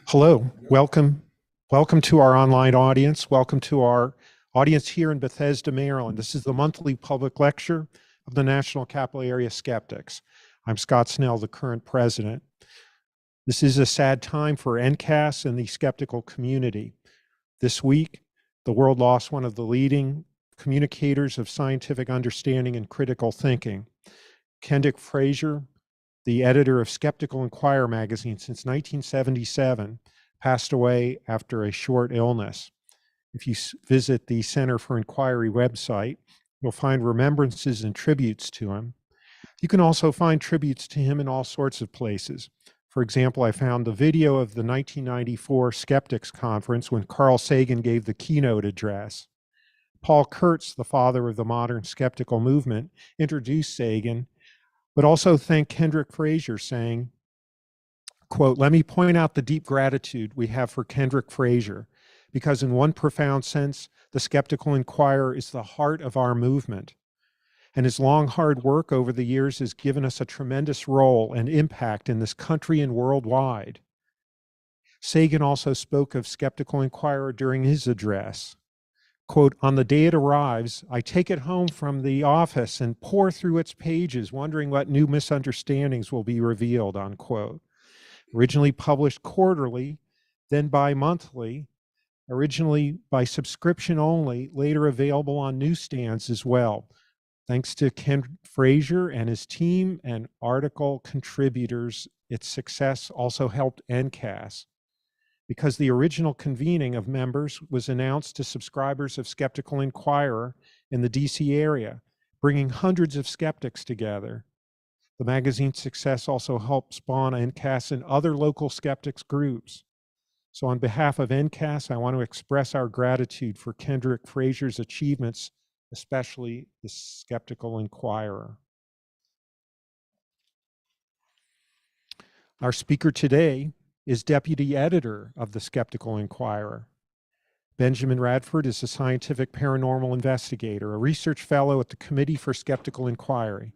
Hello, welcome to our online audience. Welcome to our audience here in Bethesda, Maryland. This is the monthly public lecture of the National Capital Area Skeptics. I'm Scott Snell, the current president. This is a sad time for NCAS and the skeptical community. This week, the world lost one of the leading communicators of scientific understanding and critical thinking. Kendrick Frazier, the editor of Skeptical Inquirer magazine since 1977, passed away after a short illness. If you visit the Center for Inquiry website, you'll find remembrances and tributes to him. You can also find tributes to him in all sorts of places. For example, I found the video of the 1994 Skeptics Conference when Carl Sagan gave the keynote address. Paul Kurtz, the father of the modern skeptical movement, introduced Sagan, but also thanked Kendrick Frazier, saying, quote, "Let me point out the deep gratitude we have for Kendrick Frazier, because in one profound sense, the Skeptical Inquirer is the heart of our movement. And his long, hard work over the years has given us a tremendous role and impact in this country and worldwide." Sagan also spoke of Skeptical Inquirer during his address. Quote, "On the day it arrives, I take it home from the office and pore through its pages, wondering what new misunderstandings will be revealed," unquote. Originally published quarterly, then bi-monthly, originally by subscription only, later available on newsstands as well. Thanks to Ken Frazier and his team and article contributors, its success also helped NCAS. Because the original convening of members was announced to subscribers of Skeptical Inquirer in the DC area, bringing hundreds of skeptics together. The magazine's success also helped spawn NCAS and other local skeptics groups. So on behalf of NCAS, I want to express our gratitude for Kendrick Frazier's achievements, especially the Skeptical Inquirer. Our speaker today is deputy editor of the Skeptical Inquirer. Benjamin Radford is a scientific paranormal investigator, a research fellow at the Committee for Skeptical Inquiry,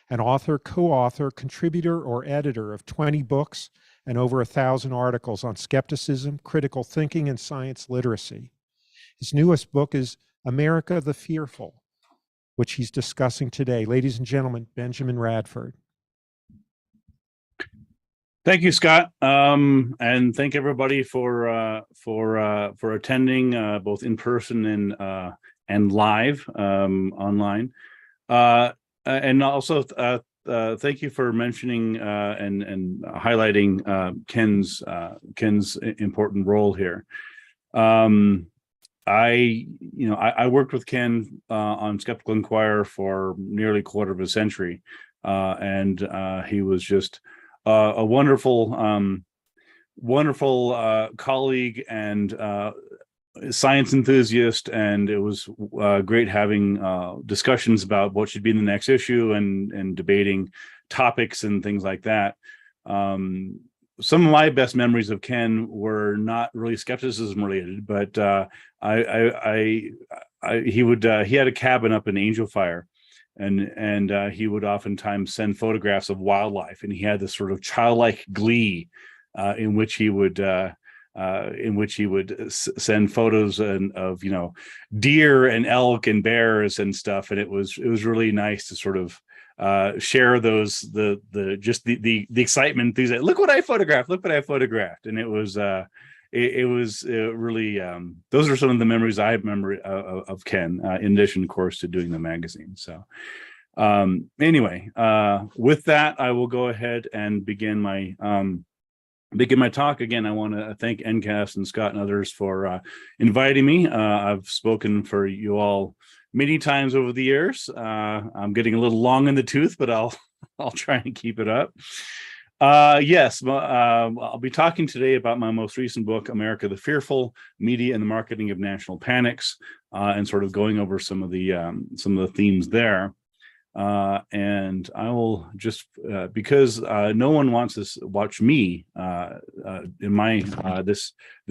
an author, co-author, contributor, or editor of 20 books and over 1,000 articles on skepticism, critical thinking, and science literacy. His newest book is America the Fearful, which he's discussing today. Ladies and gentlemen, Benjamin Radford. Thank you, Scott, and thank everybody for attending both in person and live online, and also thank you for mentioning and highlighting Ken's important role here. I worked with Ken on Skeptical Inquirer for nearly a quarter of a century, and he was just a wonderful colleague and science enthusiast, and it was great having discussions about what should be in the next issue and debating topics and things like that. Some of my best memories of Ken were not really skepticism related, but he had a cabin up in Angel Fire. And he would oftentimes send photographs of wildlife, and he had this sort of childlike glee in which he would send photos of deer and elk and bears and stuff, and it was really nice to sort of share those the excitement. These, look what I photographed, and it was really those are some of the memories I remember of Ken, in addition, of course, to doing the magazine. So anyway, with that, I will go ahead and begin my talk. Again, I want to thank NCAS and Scott and others for inviting me. I've spoken for you all many times over the years. I'm getting a little long in the tooth, but I'll try and keep it up. Yes, I'll be talking today about my most recent book, America the Fearful: Media and the Marketing of National Panics, and sort of going over some of the themes there. And I will just because no one wants to watch me in my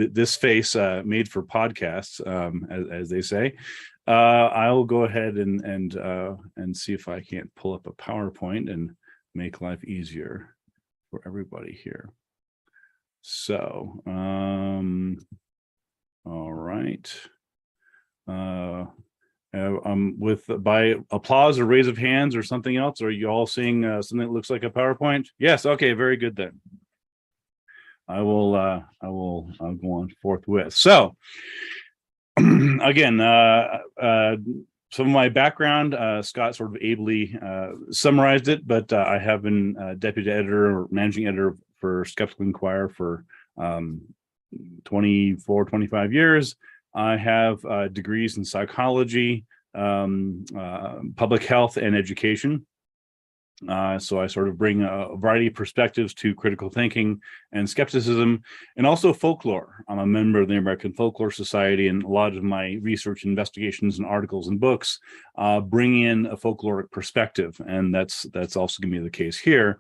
this face made for podcasts, as they say. I will go ahead and see if I can't pull up a PowerPoint and make life easier for everybody here. So, all right. With by applause or raise of hands or something else, or are you all seeing something that looks like a PowerPoint? Yes. Okay. Very good then. I'll go on forthwith. So, again, some of my background, Scott sort of ably summarized it, but I have been deputy editor or managing editor for Skeptical Inquirer for 25 years. I have degrees in psychology, public health, and education. So I sort of bring a variety of perspectives to critical thinking and skepticism, and also folklore. I'm a member of the American Folklore Society, and a lot of my research, investigations, and articles and books bring in a folkloric perspective, and that's also going to be the case here.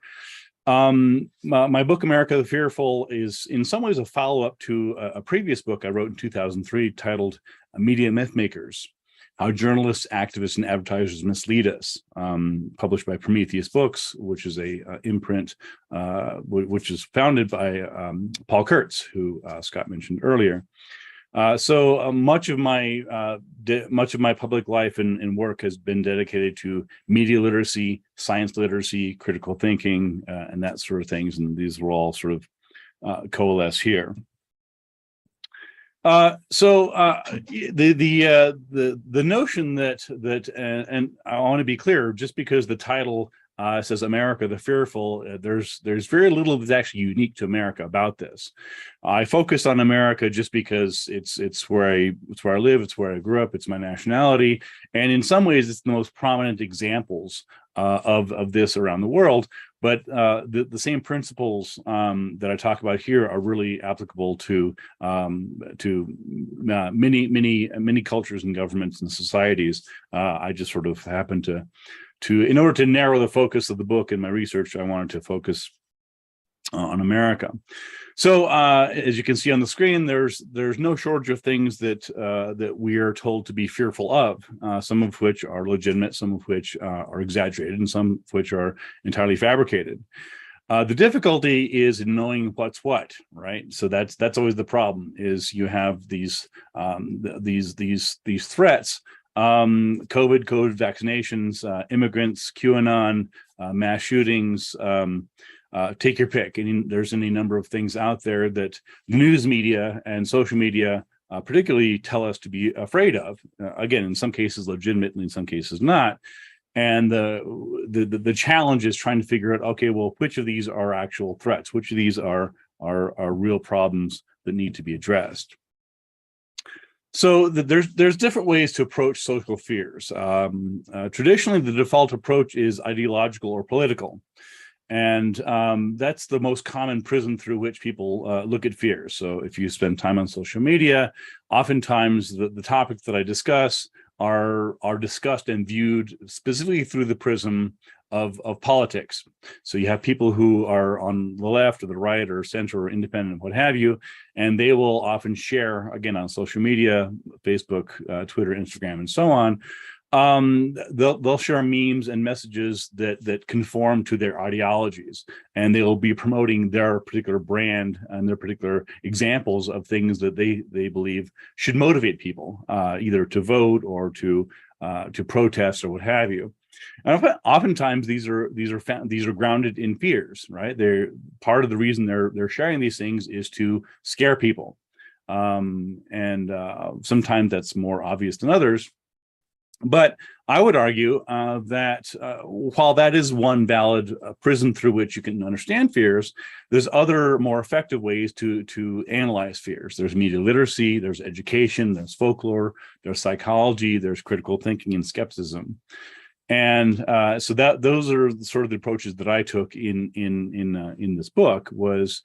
My book, America the Fearful, is in some ways a follow-up to a previous book I wrote in 2003 titled Media Mythmakers: How Journalists, Activists, and Advertisers Mislead Us, published by Prometheus Books, which is a imprint which is founded by Paul Kurtz, who Scott mentioned earlier. So much of my public life and work has been dedicated to media literacy, science literacy, critical thinking, and that sort of things. And these will all sort of coalesce here. The notion that and I want to be clear, just because the title says America the Fearful, there's very little that's actually unique to America about this. I focus on America just because it's where I live, it's where I grew up, it's my nationality, and in some ways it's the most prominent examples of this around the world. But the same principles that I talk about here are really applicable to many cultures and governments and societies. I just sort of happen to in order to narrow the focus of the book and my research, I wanted to focus on America. So as you can see on the screen, there's no shortage of things that we are told to be fearful of, some of which are legitimate, some of which are exaggerated, and some of which are entirely fabricated. The difficulty is in knowing what's what, right? So that's always the problem. Is you have these threats. COVID vaccinations, immigrants, QAnon, mass shootings, take your pick. And there's any number of things out there that news media and social media particularly tell us to be afraid of. Again, in some cases legitimately, in some cases not. And the challenge is trying to figure out, okay, well, which of these are actual threats? Which of these are real problems that need to be addressed? So there's different ways to approach social fears. Traditionally, the default approach is ideological or political. And that's the most common prism through which people look at fears. So if you spend time on social media, oftentimes the topics that I discuss are discussed and viewed specifically through the prism of politics. So you have people who are on the left or the right or center or independent, what have you, and they will often share, again, on social media, Facebook, Twitter, Instagram, and so on. They'll share memes and messages that conform to their ideologies, and they'll be promoting their particular brand and their particular examples of things that they believe should motivate people, either to vote or to protest or what have you. And oftentimes these are grounded in fears, right? They're part of the reason they're sharing these things is to scare people, and sometimes that's more obvious than others. But I would argue that while that is one valid prism through which you can understand fears, there's other more effective ways to analyze fears. There's media literacy, there's education, there's folklore, there's psychology, there's critical thinking and skepticism. And so those are sort of the approaches that I took in this book, was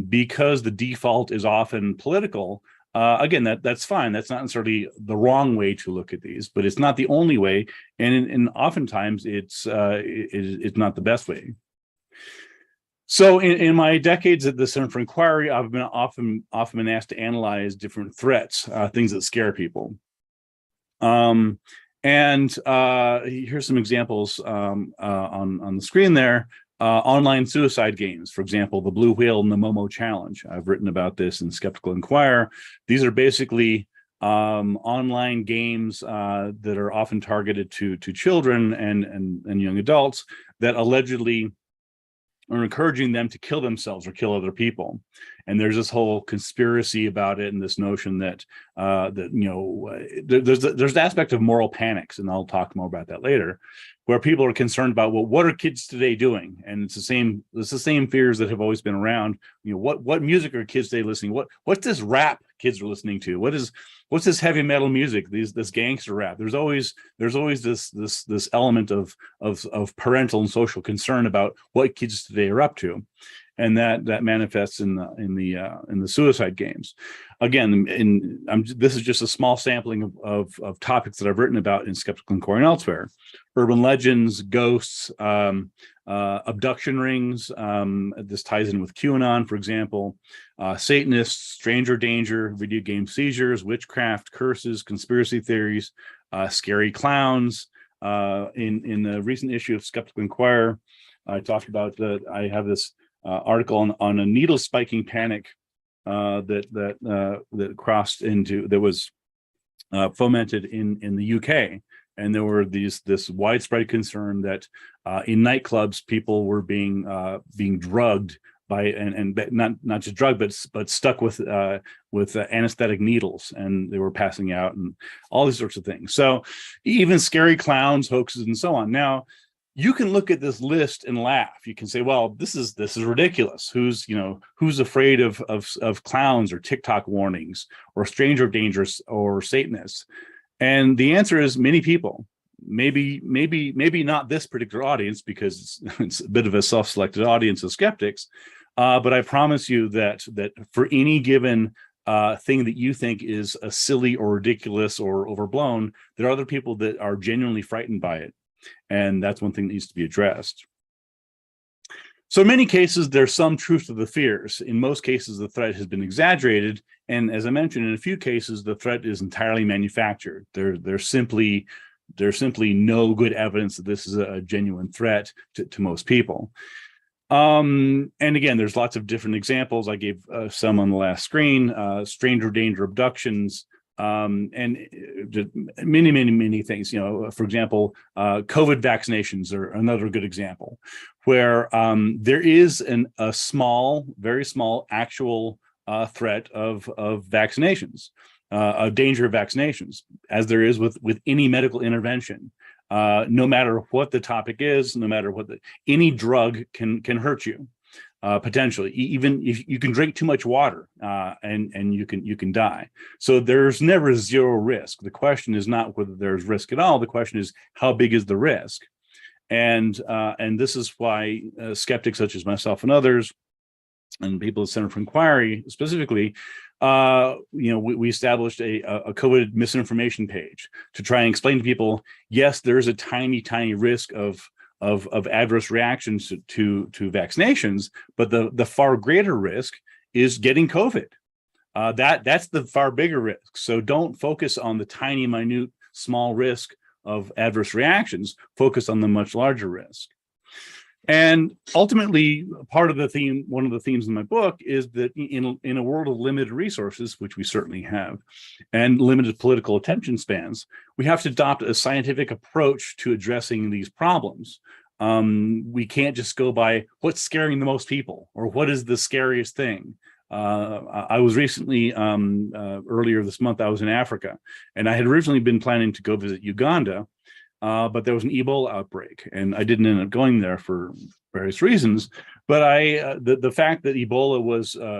because the default is often political. Again, that's fine. That's not necessarily the wrong way to look at these, but it's not the only way, and oftentimes it's not the best way. So in my decades at the Center for Inquiry, I've been often been asked to analyze different threats, things that scare people. And here's some examples on the screen there. Online suicide games, for example, the Blue Whale and the Momo Challenge. I've written about this in Skeptical Inquirer. These are basically online games that are often targeted to children and young adults that allegedly are encouraging them to kill themselves or kill other people. And there's this whole conspiracy about it, and this notion that there's the aspect of moral panics, and I'll talk more about that later, where people are concerned about, well, what are kids today doing? And it's the same fears that have always been around. What music are kids today listening? What's this rap kids are listening to? What's this heavy metal music? This gangster rap. There's always this element of parental and social concern about what kids today are up to, and that manifests in the suicide games. Again, this is just a small sampling of topics that I've written about in Skeptical Inquiry and elsewhere: urban legends, ghosts, abduction rings. This ties in with QAnon, for example. Satanists, stranger danger, video game seizures, witchcraft, curses, conspiracy theories, scary clowns. In the recent issue of Skeptical Inquirer, I talked about that. I have this article on a needle spiking panic that crossed into, that was fomented in the UK. And there were this widespread concern that in nightclubs people were being drugged by, and not just drugged, but stuck with anesthetic needles, and they were passing out and all these sorts of things. So even scary clowns, hoaxes, and so on. Now, you can look at this list and laugh. You can say, well, this is ridiculous. Who's afraid of clowns or TikTok warnings or stranger dangers or Satanists? And the answer is many people. Maybe not this particular audience, because it's a bit of a self-selected audience of skeptics. But I promise you that for any given thing that you think is a silly or ridiculous or overblown, there are other people that are genuinely frightened by it. And that's one thing that needs to be addressed. So in many cases, there's some truth to the fears. In most cases, the threat has been exaggerated. And as I mentioned, in a few cases, the threat is entirely manufactured. There's simply no good evidence that this is a genuine threat to most people. And again, there's lots of different examples. I gave some on the last screen: stranger danger abductions, and many things. For example, COVID vaccinations are another good example, where there is a small, very small actual threat of vaccinations, a danger of vaccinations, as there is with any medical intervention. No matter what the topic is, no matter what any drug can hurt you, potentially. Even if you can drink too much water, and you can die. So there's never zero risk. The question is not whether there's risk at all. The question is, how big is the risk? And this is why skeptics such as myself and others, and people at Center for Inquiry specifically, we established a COVID misinformation page to try and explain to people, yes, there's a tiny risk of adverse reactions to vaccinations, but the far greater risk is getting COVID. That's the far bigger risk. So don't focus on the tiny, minute, small risk of adverse reactions. Focus on the much larger risk. And ultimately, one of the themes in my book is that in a world of limited resources, which we certainly have, and limited political attention spans, we have to adopt a scientific approach to addressing these problems. We can't just go by what's scaring the most people or what is the scariest thing. I was recently, earlier this month, I was in Africa, and I had originally been planning to go visit Uganda, but there was an Ebola outbreak, and I didn't end up going there for various reasons. But the fact that Ebola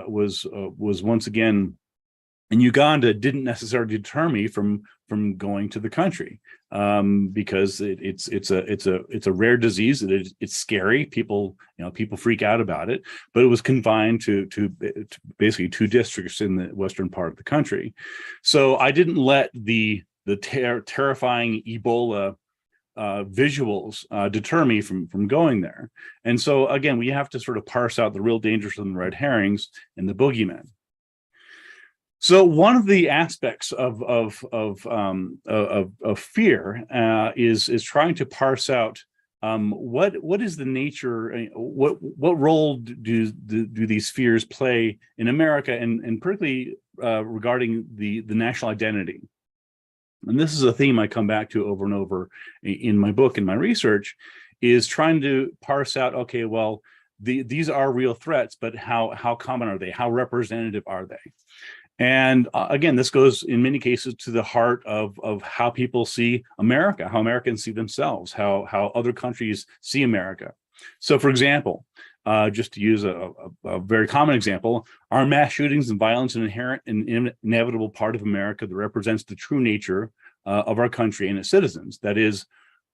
was once again in Uganda didn't necessarily deter me from going to the country, because it's a rare disease. It's scary. People freak out about it, but it was confined to basically 2 districts in the western part of the country. So I didn't let the terrifying Ebola visuals deter me from going there. And so again, we have to sort of parse out the real dangers from the red herrings and the boogeymen. So one of the aspects of fear is trying to parse out what is the nature? What role do these fears play in America, and particularly regarding the national identity? And this is a theme I come back to over and over in my book and my research, is trying to parse out, okay, well, these are real threats, but how common are they? How representative are they? And again, this goes in many cases to the heart of how people see America, how Americans see themselves, how other countries see America. So, for example, just to use a very common example, are mass shootings and violence an inherent and inevitable part of America that represents the true nature of our country and its citizens? That is,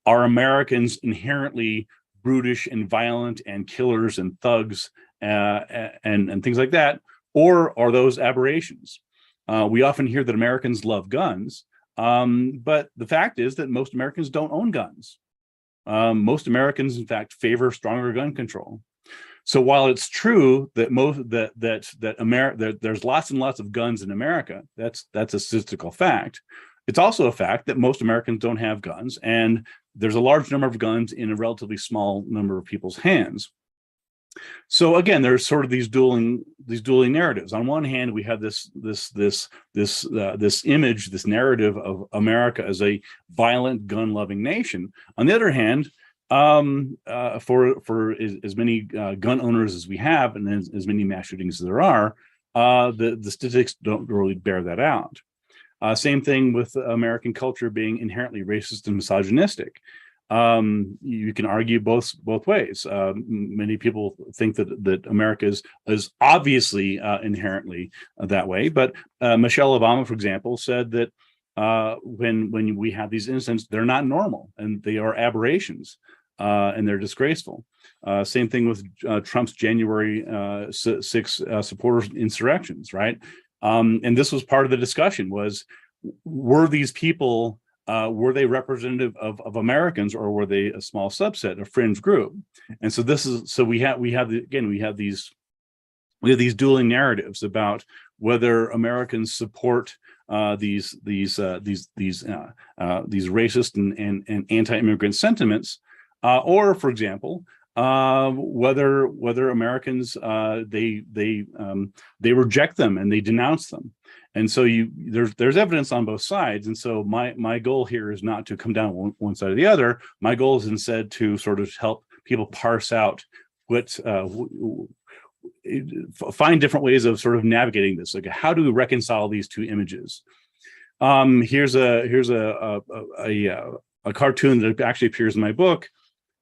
are Americans inherently brutish and violent and killers and thugs and things like that? Or are those aberrations? We often hear that Americans love guns, but the fact is that most Americans don't own guns. Most Americans, in fact, favor stronger gun control. So while it's true that there's lots and lots of guns in America, that's a statistical fact. It's also a fact that most Americans don't have guns, and there's a large number of guns in a relatively small number of people's hands. So again, there's sort of these dueling narratives. On one hand, we have this image, this narrative of America as a violent, gun-loving nation. On the other hand, for as many gun owners as we have, and as many mass shootings as there are, the statistics don't really bear that out. Same thing with American culture being inherently racist and misogynistic. You can argue both ways. Many people think that America is obviously inherently that way, but Michelle Obama, for example, said that when we have these incidents, they're not normal and they are aberrations, and they're disgraceful. Same thing with Trump's January 6 supporters insurrections, right? And this was part of the discussion: were these people were they representative of Americans, or were they a small subset, a fringe group? And so we have these dueling narratives about whether Americans support these racist and anti-immigrant sentiments, or, for example, whether Americans they reject them and they denounce them. And so there's evidence on both sides. And so my goal here is not to come down one side or the other. My goal is instead to sort of help people parse out find different ways of sort of navigating this. Like, how do we reconcile these two images? Here's a cartoon that actually appears in my book.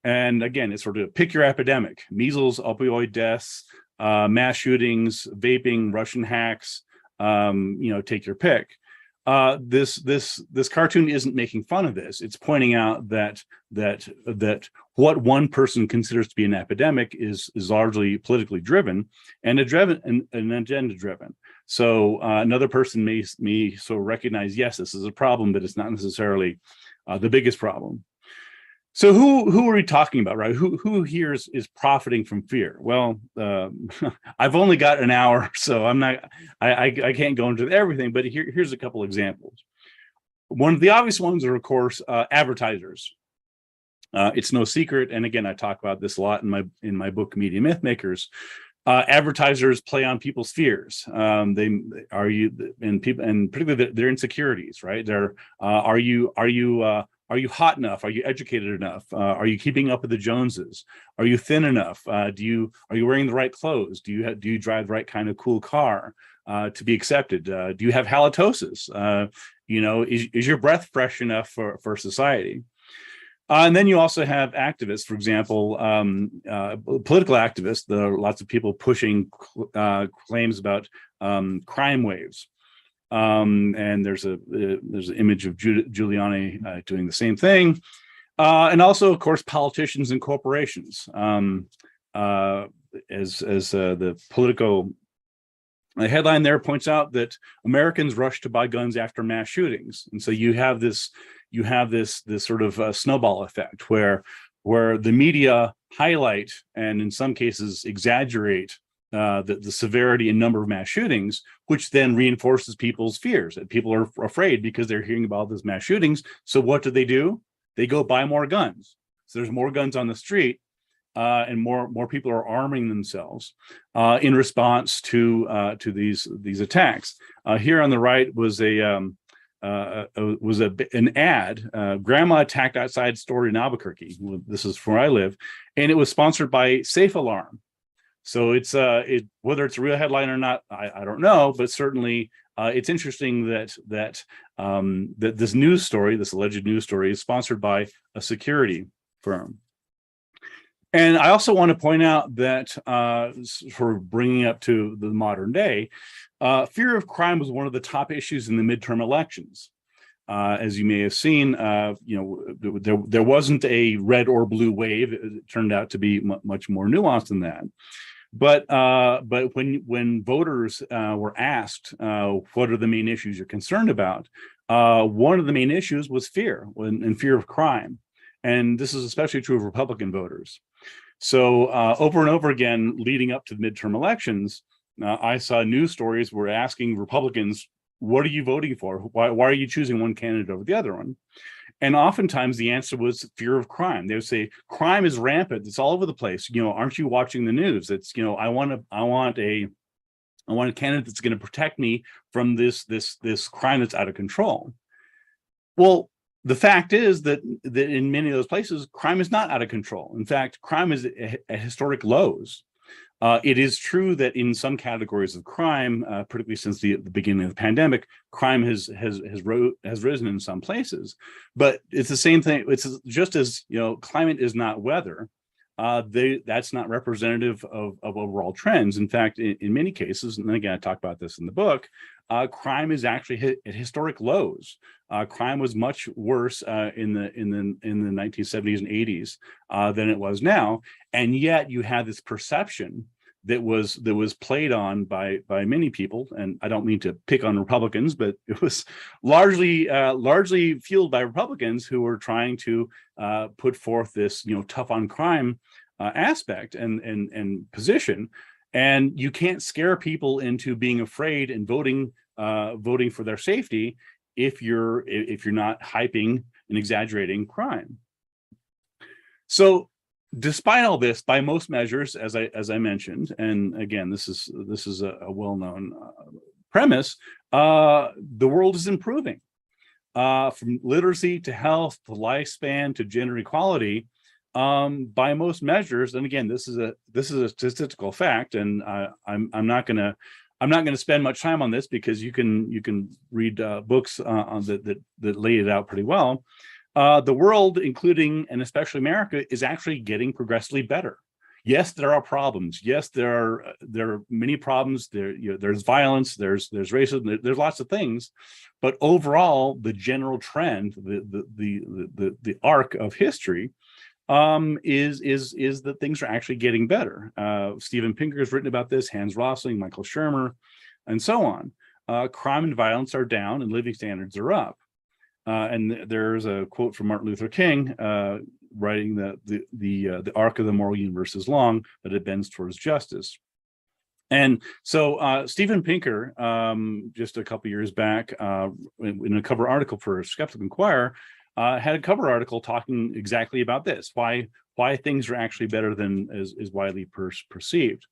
And again, it's sort of pick your epidemic: measles, opioid deaths, mass shootings, vaping, Russian hacks. Take your pick. This cartoon isn't making fun of this. It's pointing out that what one person considers to be an epidemic is largely politically driven and an agenda driven. So another person may so recognize, yes, this is a problem, but it's not necessarily the biggest problem. So who are we talking about, right? Who here is profiting from fear? Well, I've only got an hour, so I can't go into everything, but here's a couple examples. One of the obvious ones are, of course, advertisers. It's no secret, and again, I talk about this a lot in my book, Media Mythmakers. Advertisers play on people's fears. And particularly their insecurities, right? Are you hot enough? Are you educated enough? Are you keeping up with the Joneses? Are you thin enough? Are you wearing the right clothes? Do you drive the right kind of cool car to be accepted? Do you have halitosis? Is your breath fresh enough for society? And then you also have activists, for example, political activists. There are lots of people pushing claims about crime waves. And there's an image of Giuliani doing the same thing, and also, of course, politicians and corporations. As the Politico headline there points out, that Americans rush to buy guns after mass shootings, and so you have this sort of snowball effect where the media highlight and in some cases exaggerate the severity and number of mass shootings, which then reinforces people's fears, that people are afraid because they're hearing about these mass shootings. So what do? They go buy more guns. So there's more guns on the street, and more people are arming themselves in response to these attacks. Here on the right was an ad. Grandma attacked outside store in Albuquerque. This is where I live, and it was sponsored by Safe Alarm. So it's whether it's a real headline or not, I don't know, but certainly it's interesting that this news story, this alleged news story, is sponsored by a security firm. And I also want to point out that for bringing up to the modern day, fear of crime was one of the top issues in the midterm elections. As you may have seen, there wasn't a red or blue wave. It turned out to be much more nuanced than that. But when voters were asked what are the main issues you're concerned about, one of the main issues was fear and fear of crime. And this is especially true of Republican voters. So over and over again, leading up to the midterm elections, I saw news stories were asking Republicans, what are you voting for? Why are you choosing one candidate over the other one? And oftentimes the answer was fear of crime. They would say, crime is rampant. It's all over the place. Aren't you watching the news? It's, I want a candidate that's going to protect me from this crime that's out of control. Well, the fact is that in many of those places, crime is not out of control. In fact, crime is at historic lows. It is true that in some categories of crime, particularly since the beginning of the pandemic, crime has risen in some places. But it's the same thing. It's just as climate is not weather. That's not representative of overall trends. In fact, in many cases, and again, I talk about this in the book, crime is actually at historic lows. Crime was much worse in the 1970s and 80s than it was now, and yet you had this perception that was played on by many people, and I don't mean to pick on Republicans, but it was largely fueled by Republicans who were trying to put forth this tough on crime aspect and position. And you can't scare people into being afraid and voting for their safety if you're not hyping and exaggerating crime. So despite all this, by most measures, as I mentioned, and again, this is a well-known premise, the world is improving. From literacy to health to lifespan to gender equality, by most measures, and again, this is a statistical fact, and I'm not going to spend much time on this because you can read books on that lay it out pretty well. The world, including and especially America, is actually getting progressively better. Yes, there are problems. Yes, there are many problems. There's violence. There's racism. There's lots of things, but overall, the general trend, the arc of history, is that things are actually getting better. Steven Pinker has written about this. Hans Rosling, Michael Shermer, and so on. Crime and violence are down, and living standards are up. And there's a quote from Martin Luther King writing that the arc of the moral universe is long, but it bends towards justice. And so Steven Pinker, just a couple years back, in a cover article for Skeptical Inquirer, had a cover article talking exactly about this, why things are actually better than is widely perceived.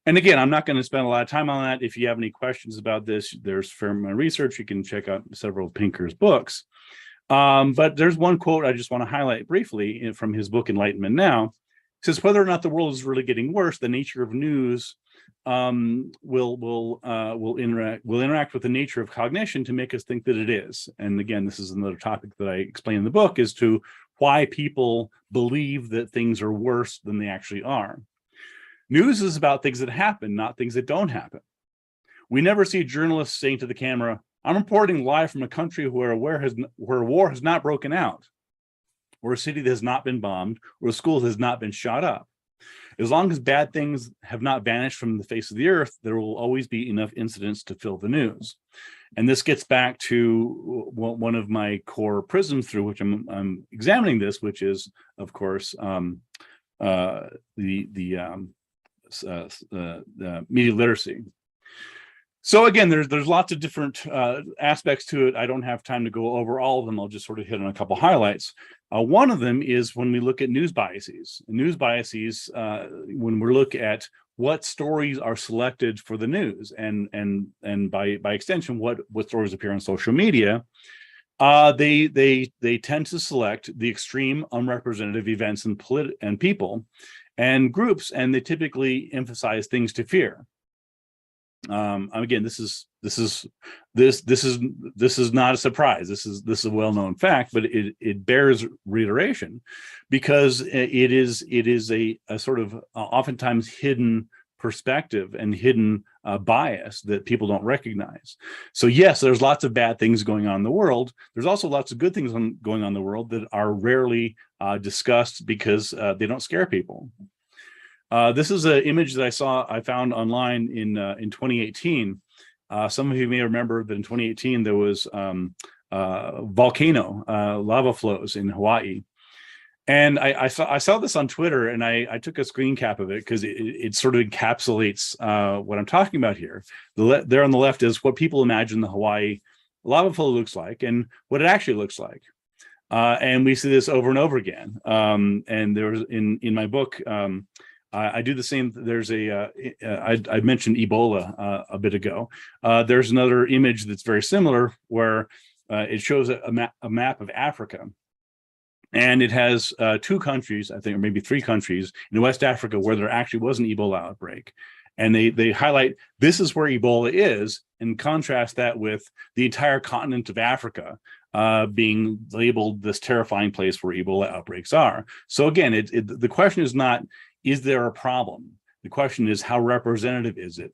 And again, I'm not going to spend a lot of time on that. If you have any questions about this, there's fair amount of research. You can check out several of Pinker's books. But there's one quote I just want to highlight briefly from his book, Enlightenment Now. It says, whether or not the world is really getting worse, the nature of news will interact with the nature of cognition to make us think that it is. And again, this is another topic that I explain in the book as to why people believe that things are worse than they actually are. News is about things that happen, not things that don't happen. We never see journalists saying to the camera, I'm reporting live from a country where a war has not broken out, or a city that has not been bombed, or a school that has not been shot up. As long as bad things have not vanished from the face of the earth, there will always be enough incidents to fill the news. And this gets back to one of my core prisms through which I'm examining this, which is, of course, the media literacy. So again, there's lots of different aspects to it. I don't have time to go over all of them. I'll just sort of hit on a couple highlights. One of them is when we look at news biases. News biases, when we look at what stories are selected for the news, and by extension, what stories appear on social media, they tend to select the extreme, unrepresentative events and people and groups, and they typically emphasize things to fear. Again, this is not a surprise. This is a well-known fact, but it bears reiteration because it is a sort of oftentimes hidden perspective and hidden bias that people don't recognize. So yes, there's lots of bad things going on in the world. There's also lots of good things going on in the world that are rarely discussed because they don't scare people. This is an image that I found online in 2018. Some of you may remember that in 2018 there was volcano lava flows in Hawaii, and I saw this on Twitter, and I took a screen cap of it because it sort of encapsulates what I'm talking about here. There on the left is what people imagine the Hawaii lava flow looks like, and what it actually looks like. And we see this over and over again. And there was in my book. I do the same. There's I mentioned Ebola a bit ago. There's another image that's very similar where it shows a map of Africa. And it has two countries, I think, or maybe three countries in West Africa where there actually was an Ebola outbreak. And they highlight this is where Ebola is, and contrast that with the entire continent of Africa being labeled this terrifying place where Ebola outbreaks are. So again, the question is not, is there a problem? The question is, how representative is it?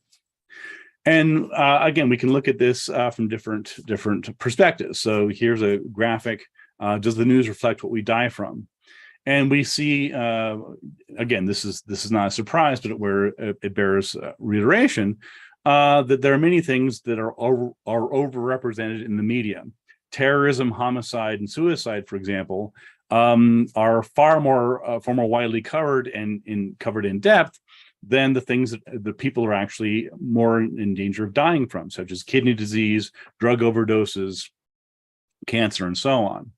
And again, we can look at this from different perspectives. So here's a graphic. Does the news reflect what we die from? And we see, again, this is not a surprise, but it bears reiteration, that there are many things that are overrepresented in the media. Terrorism, homicide, and suicide, for example, are far more widely covered and covered in depth than the things that the people are actually more in danger of dying from, such as kidney disease, drug overdoses, cancer, and so on.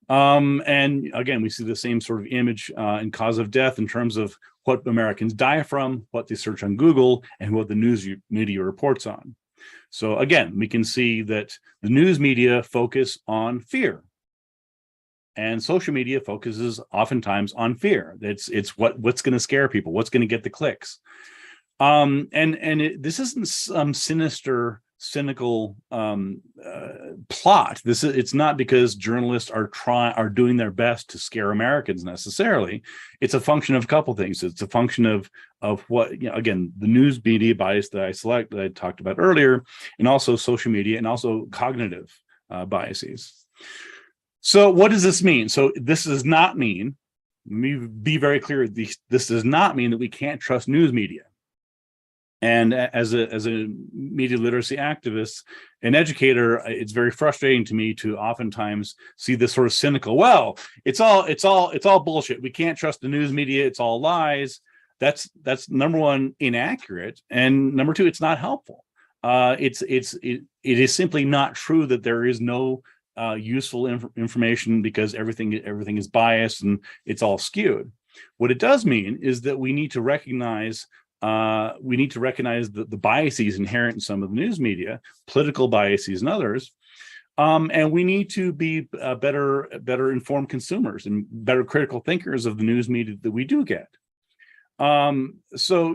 And again, we see the same sort of image and cause of death in terms of what Americans die from, what they search on Google, and what the news media reports on. So again, we can see that the news media focus on fear, and social media focuses oftentimes on fear. It's what's going to scare people, what's going to get the clicks. This isn't some sinister, cynical plot. It's not because journalists are doing their best to scare Americans necessarily. It's a function of a couple things. It's a function of what, again, the news media bias that I talked about earlier, and also social media, and also cognitive biases. So what does this mean? So this does not mean, let me be very clear, this does not mean that we can't trust news media. And as a media literacy activist and educator, it's very frustrating to me to oftentimes see this sort of cynical, well, it's all bullshit. We can't trust the news media. It's all lies. That's number one, inaccurate. And number two, it's not helpful. It is simply not true that there is no useful information, because everything is biased and it's all skewed. What it does mean is that we need to recognize the biases inherent in some of the news media, political biases and others, and we need to be better informed consumers and better critical thinkers of the news media that we do get. So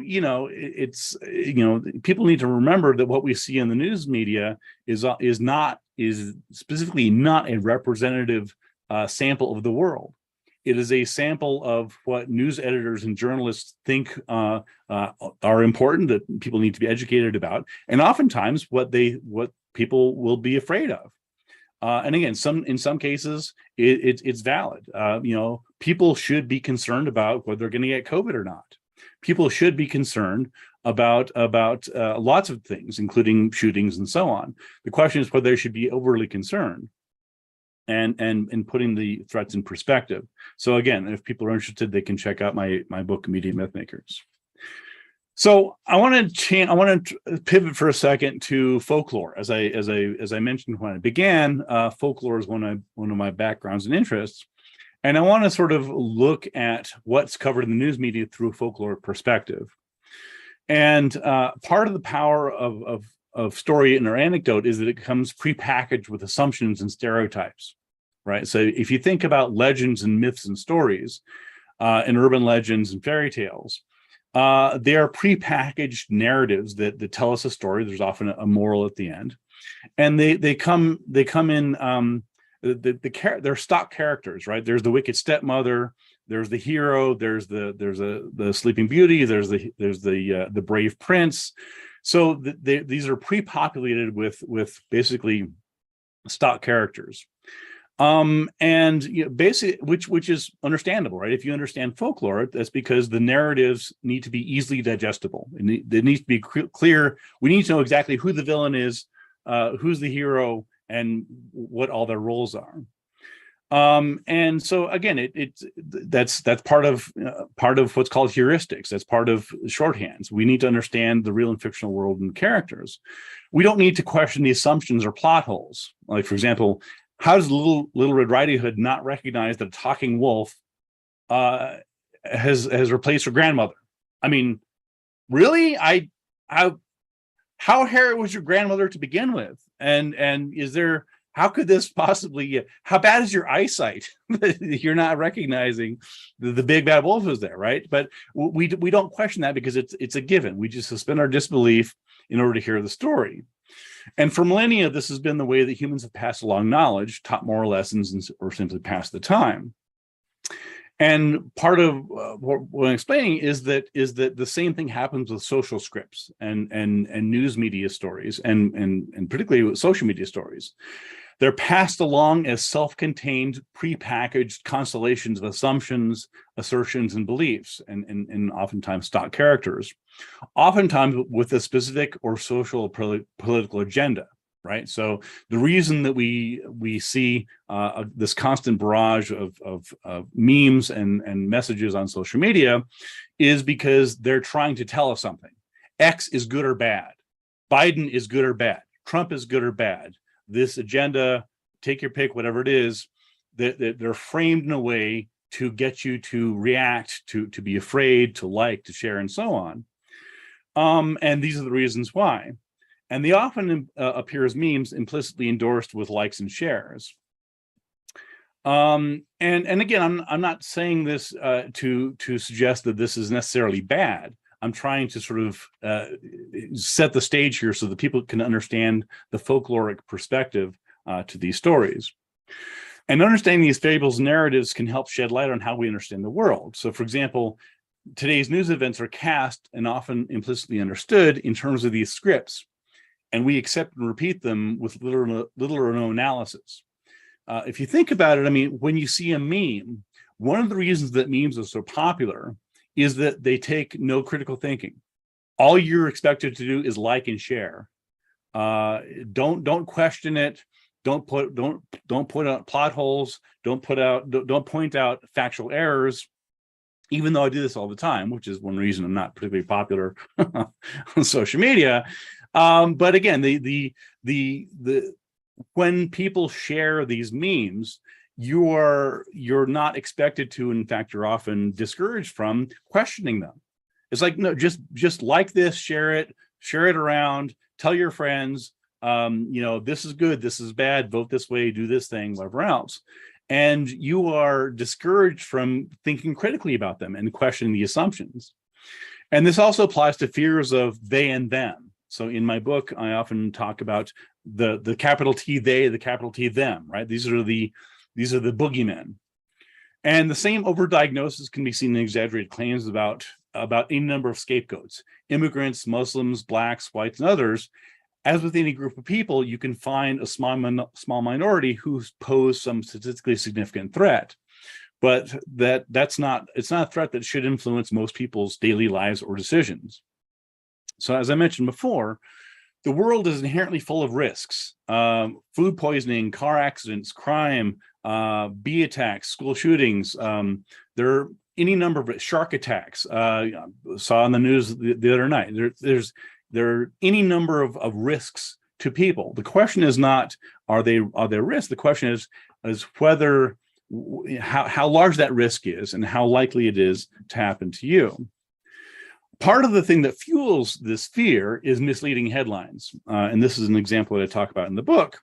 people need to remember that what we see in the news media is specifically not a representative sample of the world. It is a sample of what news editors and journalists think are important, that people need to be educated about, and oftentimes what people will be afraid of. And again, in some cases, it's valid. People should be concerned about whether they're going to get COVID or not. People should be concerned about lots of things, including shootings and so on. The question is whether they should be overly concerned, and putting the threats in perspective. So again, if people are interested, they can check out my book, Media Mythmakers. So I want to pivot for a second to folklore. As I mentioned when I began, folklore is one of my backgrounds and interests, and I want to sort of look at what's covered in the news media through a folklore perspective. And part of the power of story and or anecdote is that it comes prepackaged with assumptions and stereotypes, right? So if you think about legends and myths and stories, and urban legends and fairy tales, they are prepackaged narratives that tell us a story. There's often a moral at the end, and they come in they're stock characters, right? There's the wicked stepmother, there's the hero, there's the Sleeping Beauty, there's the brave prince. So these are pre-populated with basically stock characters. And basically, which is understandable, right? If you understand folklore, that's because the narratives need to be easily digestible. They need to be clear. We need to know exactly who the villain is, who's the hero, and what all their roles are. And so again, that's part of what's called heuristics. That's part of shorthands. We need to understand the real and fictional world and characters. We don't need to question the assumptions or plot holes. Like, for example, how does Little Red Riding Hood not recognize that a talking wolf has replaced her grandmother? I mean, really? How hairy was your grandmother to begin with? And is there, how could this possibly, how bad is your eyesight that you're not recognizing the big bad wolf is there, right? But we don't question that because it's a given. We just suspend our disbelief in order to hear the story. And for millennia, this has been the way that humans have passed along knowledge, taught moral lessons, or simply passed the time. And part of what I'm explaining is that the same thing happens with social scripts and news media stories, and particularly with social media stories. They're passed along as self-contained, prepackaged constellations of assumptions, assertions, and beliefs, and oftentimes stock characters, oftentimes with a specific or social political agenda, right? So the reason that we see this constant barrage of memes and messages on social media is because they're trying to tell us something. X is good or bad. Biden is good or bad. Trump is good or bad. This agenda, take your pick, whatever it is, they're framed in a way to get you to react, to be afraid, to like, to share, and so on. And these are the reasons why. And they often appear as memes implicitly endorsed with likes and shares. And again, I'm not saying this to suggest that this is necessarily bad. I'm trying to sort of set the stage here so that people can understand the folkloric perspective to these stories. And understanding these fables and narratives can help shed light on how we understand the world. So, for example, today's news events are cast and often implicitly understood in terms of these scripts, and we accept and repeat them with little or no analysis. If you think about it, I mean, when you see a meme, one of the reasons that memes are so popular is that they take no critical thinking. All you're expected to do is like and share. Don't question it. Don't point out plot holes. Don't point out factual errors. Even though I do this all the time, which is one reason I'm not particularly popular on social media. But again, when people share these memes, you're not expected to, in fact, you're often discouraged from questioning them. It's like, no, just like this, share it around, tell your friends, this is good, this is bad, vote this way, do this thing, whatever else. And you are discouraged from thinking critically about them and questioning the assumptions. And this also applies to fears of they and them. So in my book, I often talk about the capital T they, the capital T them, right? These are the boogeymen. And the same overdiagnosis can be seen in exaggerated claims about any number of scapegoats: immigrants, Muslims, blacks, whites, and others. As with any group of people, you can find a small minority who pose some statistically significant threat, but it's not a threat that should influence most people's daily lives or decisions. So as I mentioned before, the world is inherently full of risks: food poisoning, car accidents, crime, bee attacks, school shootings. There are any number of shark attacks. Saw on the news the other night. There are any number of risks to people. The question is not are they risks. The question is whether how large that risk is and how likely it is to happen to you. Part of the thing that fuels this fear is misleading headlines, and this is an example that I talk about in the book,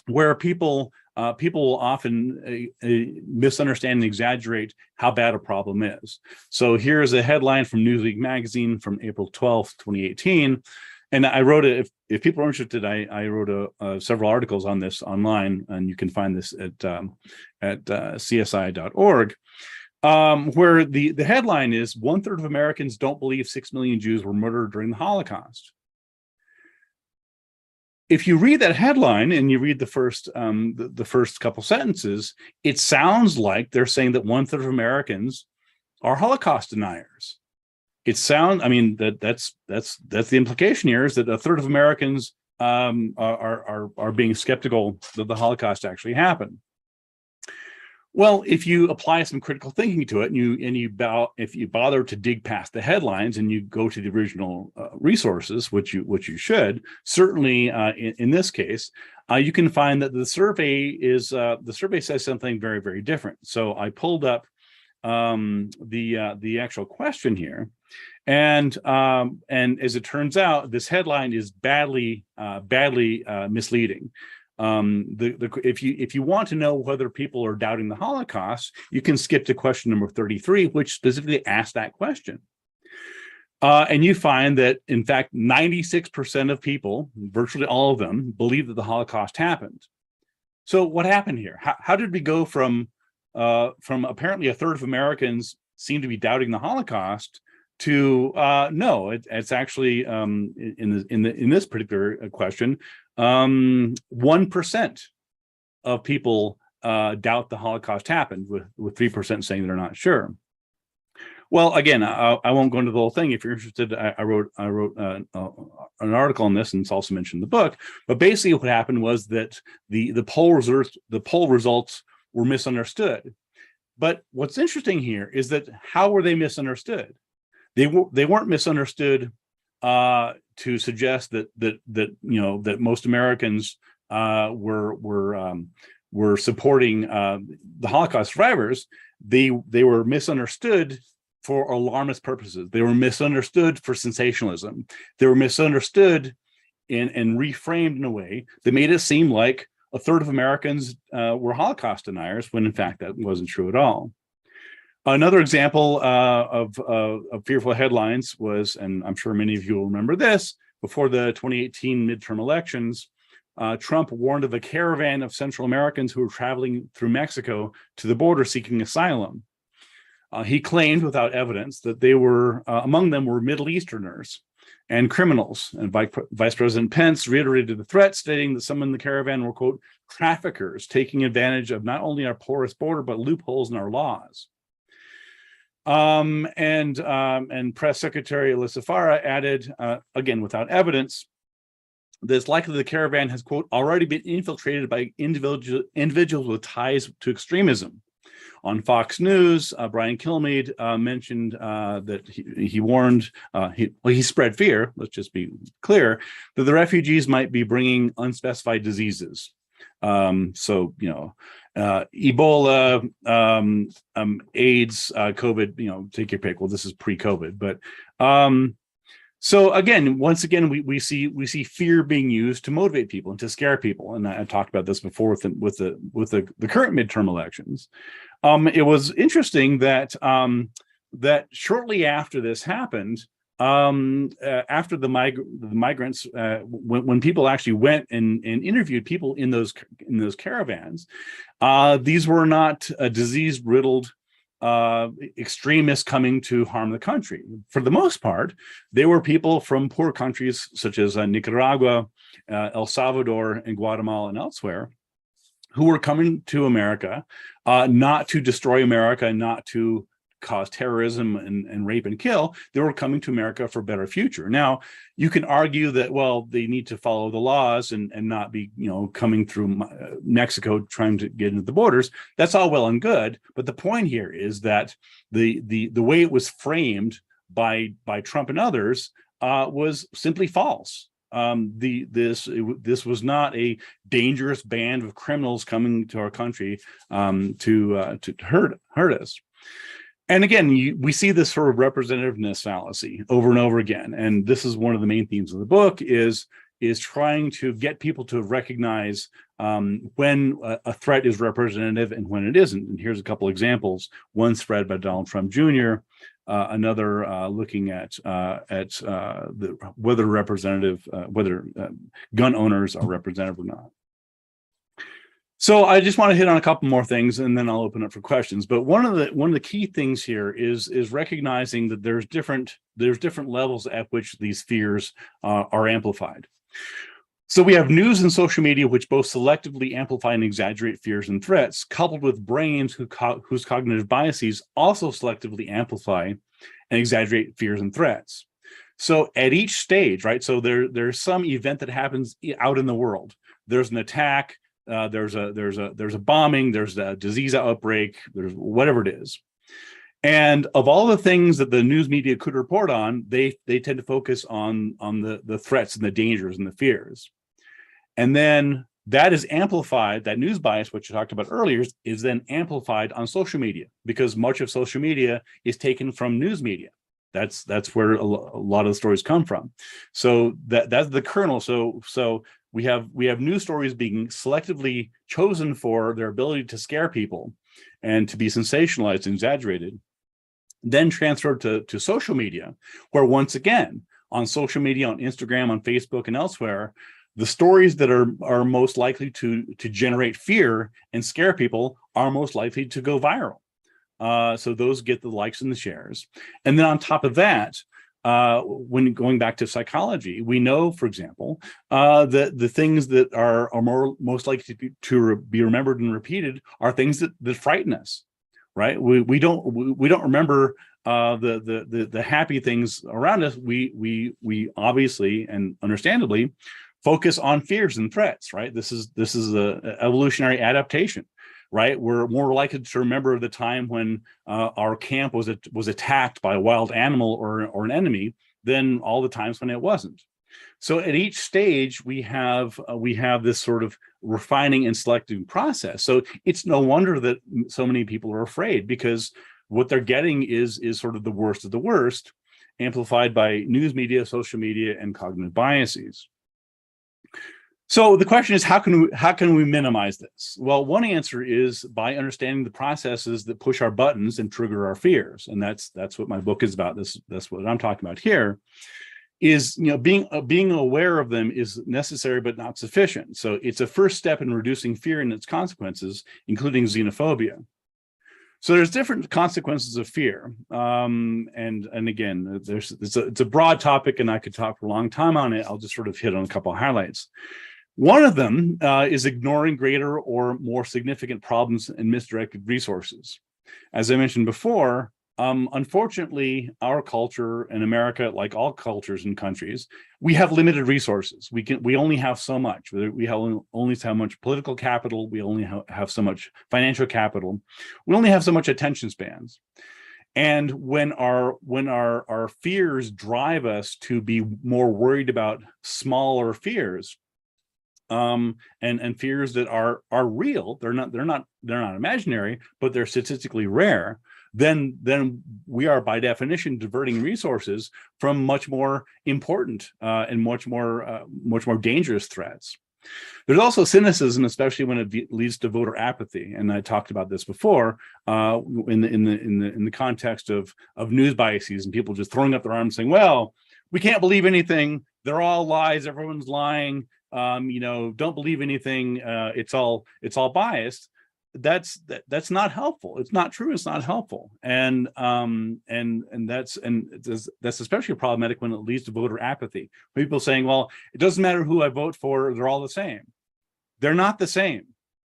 where people will often misunderstand and exaggerate how bad a problem is. So here's a headline from Newsweek magazine from April 12th, 2018. And I wrote it, if people are interested, I wrote several articles on this online, and you can find this at csi.org, where the headline is 1/3 of Americans don't believe 6 million Jews were murdered during the Holocaust. If you read that headline and you read the first couple sentences, it sounds like they're saying that 1/3 of Americans are Holocaust deniers. That's the implication here, is that 1/3 of Americans are being skeptical that the Holocaust actually happened. Well, if you apply some critical thinking to it, if you bother to dig past the headlines and you go to the original resources, which you should, certainly in this case, you can find that the survey says something very, very different. So I pulled up the actual question here, and as it turns out, this headline is badly misleading. If you want to know whether people are doubting the Holocaust, you can skip to question number 33, which specifically asks that question. And you find that, in fact, 96% of people, virtually all of them, believe that the Holocaust happened. So what happened here? How did we go from apparently 1/3 of Americans seem to be doubting the Holocaust to no? It's actually in this particular question, 1% of people doubt the Holocaust happened, with 3% saying they're not sure. Well, again, I won't go into the whole thing. If you're interested, I wrote an article on this, and it's also mentioned in the book. But basically, what happened was that the poll results were misunderstood. But what's interesting here is that how were they misunderstood? They weren't misunderstood to suggest that most Americans were supporting the Holocaust survivors. They were misunderstood for alarmist purposes. They were misunderstood for sensationalism. They were misunderstood and reframed in a way that made it seem like 1/3 of Americans were Holocaust deniers, when in fact that wasn't true at all. Another example of fearful headlines was, and I'm sure many of you will remember this, before the 2018 midterm elections, Trump warned of a caravan of Central Americans who were traveling through Mexico to the border seeking asylum. He claimed, without evidence, that they were among them were Middle Easterners and criminals. And Vice President Pence reiterated the threat, stating that some in the caravan were, quote, traffickers taking advantage of not only our porous border, but loopholes in our laws. And Press Secretary Alyssa Farah added, again, without evidence, that it's likely the caravan has, quote, already been infiltrated by individuals with ties to extremism. On Fox News, Brian Kilmeade mentioned that he warned, he spread fear, let's just be clear, that the refugees might be bringing unspecified diseases. Ebola, AIDS, COVID, take your pick. Well, this is pre-COVID, but so again, once again, we see fear being used to motivate people and to scare people. And I talked about this before with the current midterm elections. It was interesting that that shortly after this happened, after the migrants, when people actually went and interviewed people in those caravans, these were not disease-riddled extremists coming to harm the country. For the most part, they were people from poor countries such as Nicaragua, El Salvador, and Guatemala, and elsewhere, who were coming to America not to destroy America, not to cause terrorism and rape and kill. They were coming to America for a better future. Now, you can argue that, well, they need to follow the laws and not be, coming through Mexico trying to get into the borders. That's all well and good. But the point here is that the way it was framed by Trump and others was simply false. This was not a dangerous band of criminals coming to our country to hurt us. And again, we see this sort of representativeness fallacy over and over again. And this is one of the main themes of the book is trying to get people to recognize when a threat is representative and when it isn't. And here's a couple examples. One spread by Donald Trump Jr., another looking at whether gun owners are representative or not. So I just want to hit on a couple more things, and then I'll open up for questions. But one of the key things here is recognizing that there's different levels at which these fears are amplified. So we have news and social media, which both selectively amplify and exaggerate fears and threats, coupled with brains whose cognitive biases also selectively amplify and exaggerate fears and threats. So at each stage, right? So there's some event that happens out in the world. There's an attack. There's a bombing. There's a disease outbreak. There's whatever it is. And of all the things that the news media could report on, they tend to focus on the threats and the dangers and the fears. And then that is amplified, that news bias, which you talked about earlier, is then amplified on social media, because much of social media is taken from news media. That's where a lot of the stories come from. So that's the kernel. So we have news stories being selectively chosen for their ability to scare people and to be sensationalized and exaggerated, then transferred to social media, where once again, on social media, on Instagram, on Facebook, and elsewhere, the stories that are most likely to generate fear and scare people are most likely to go viral. So those get the likes and the shares. And then on top of that, when going back to psychology, we know, for example, that the things that are most likely to be remembered and repeated are things that frighten us, right? We don't remember the happy things around us. We obviously and understandably focus on fears and threats, right? This is a evolutionary adaptation, right? We're more likely to remember the time when our camp was attacked by a wild animal or an enemy than all the times when it wasn't. So at each stage, we have this sort of refining and selecting process. So it's no wonder that so many people are afraid, because what they're getting is sort of the worst of the worst, amplified by news media, social media, and cognitive biases. So the question is, how can we minimize this? Well, one answer is by understanding the processes that push our buttons and trigger our fears, and that's what my book is about. That's what I'm talking about here. Is being aware of them is necessary but not sufficient. So it's a first step in reducing fear and its consequences, including xenophobia. So there's different consequences of fear, and again, it's a broad topic, and I could talk for a long time on it. I'll just sort of hit on a couple of highlights. One of them is ignoring greater or more significant problems and misdirected resources. As I mentioned before, unfortunately, our culture in America, like all cultures and countries, we have limited resources. We only have so much. We only so much political capital. We only have so much financial capital. We only have so much attention spans. And when our fears drive us to be more worried about smaller fears, and fears that are real, they're not imaginary, but they're statistically rare, then we are by definition diverting resources from much more important and much more dangerous threats. There's also cynicism, especially when it leads to voter apathy, and I talked about this before in the context of news biases and people just throwing up their arms saying, "Well, we can't believe anything. They're all lies. Everyone's lying. Don't believe anything. It's all biased." That's not helpful. It's not true. It's not helpful. And that's especially problematic when it leads to voter apathy. People saying, "Well, it doesn't matter who I vote for. They're all the same." They're not the same.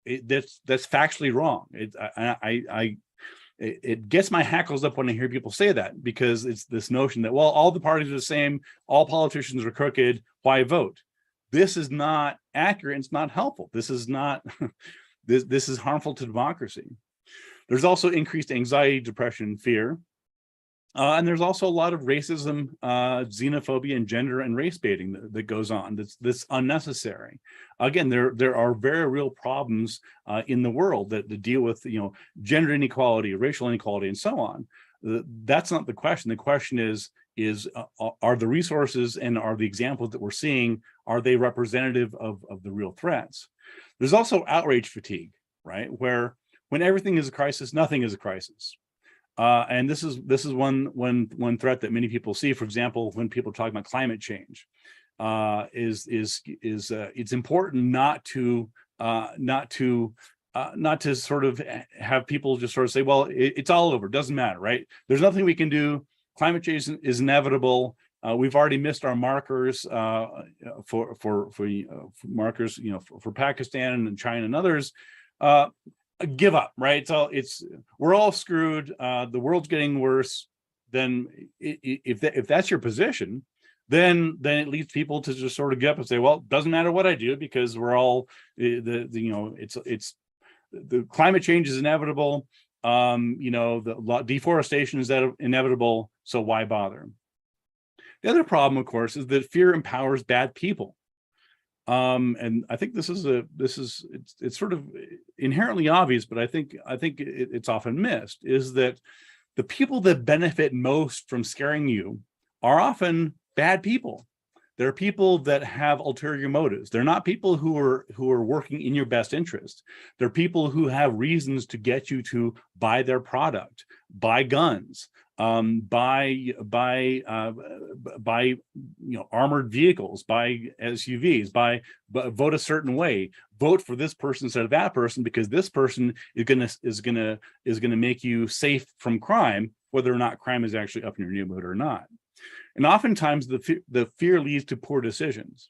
That's factually wrong. it gets my hackles up when I hear people say that, because it's this notion that, well, all the parties are the same, all politicians are crooked, why vote? This is not accurate. It's not helpful. This is not, this is harmful to democracy. There's also increased anxiety, depression, and fear. And there's also a lot of racism, xenophobia, and gender and race baiting that goes on. That's unnecessary. Again, there are very real problems in the world that deal with, gender inequality, racial inequality, and so on. That's not the question. The question is are the resources and are the examples that we're seeing, are they representative of the real threats? There's also outrage fatigue, right? Where when everything is a crisis, nothing is a crisis. And this is one threat that many people see. For example, when people talk about climate change, it's important not to sort of have people just sort of say, well, it's all over, doesn't matter, right? There's nothing we can do. Climate change is inevitable. We've already missed our markers for markers, for Pakistan and China and others. Give up, right? So we're all screwed. The world's getting worse. Then if that's your position, then it leads people to just sort of get up and say, well, it doesn't matter what I do, because we're all it's the climate change is inevitable. The deforestation is inevitable. So why bother? The other problem, of course, is that fear empowers bad people. And I think it's sort of inherently obvious, but I think it's often missed, is that the people that benefit most from scaring you are often bad people. They're people that have ulterior motives. They're not people who are working in your best interest. They're people who have reasons to get you to buy their product, buy guns, buy armored vehicles, buy SUVs, vote a certain way, vote for this person instead of that person, because this person is gonna make you safe from crime, whether or not crime is actually up in your neighborhood or not. And oftentimes the fear leads to poor decisions.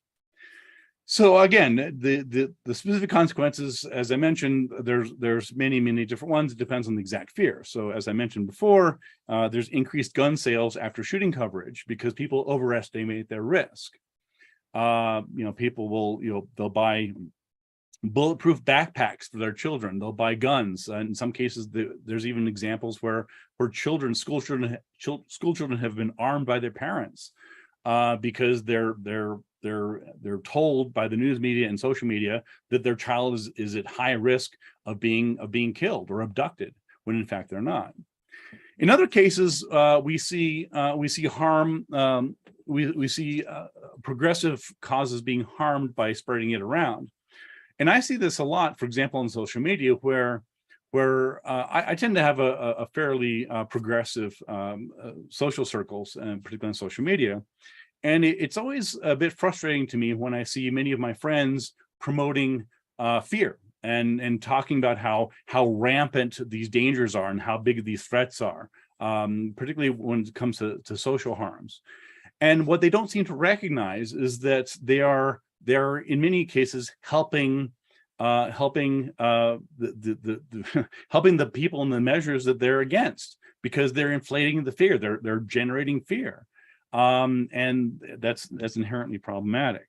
So again, the specific consequences, as I mentioned, there's many different ones. It depends on the exact fear. So as I mentioned before, there's increased gun sales after shooting coverage because people overestimate their risk. People will they'll buy bulletproof backpacks for their children. They'll buy guns. In some cases, there's even examples where school children have been armed by their parents because they're told by the news media and social media that their child is at high risk of being killed or abducted, when in fact they're not. In other cases, we see harm. We see progressive causes being harmed by spreading it around. And I see this a lot, for example, on social media, where I tend to have a fairly progressive social circles, and particularly on social media. And it's always a bit frustrating to me when I see many of my friends promoting fear and talking about how rampant these dangers are and how big these threats are, particularly when it comes to social harms. And what they don't seem to recognize is that they're in many cases helping helping the people and the measures that they're against, because they're inflating the fear. They're generating fear, and that's inherently problematic.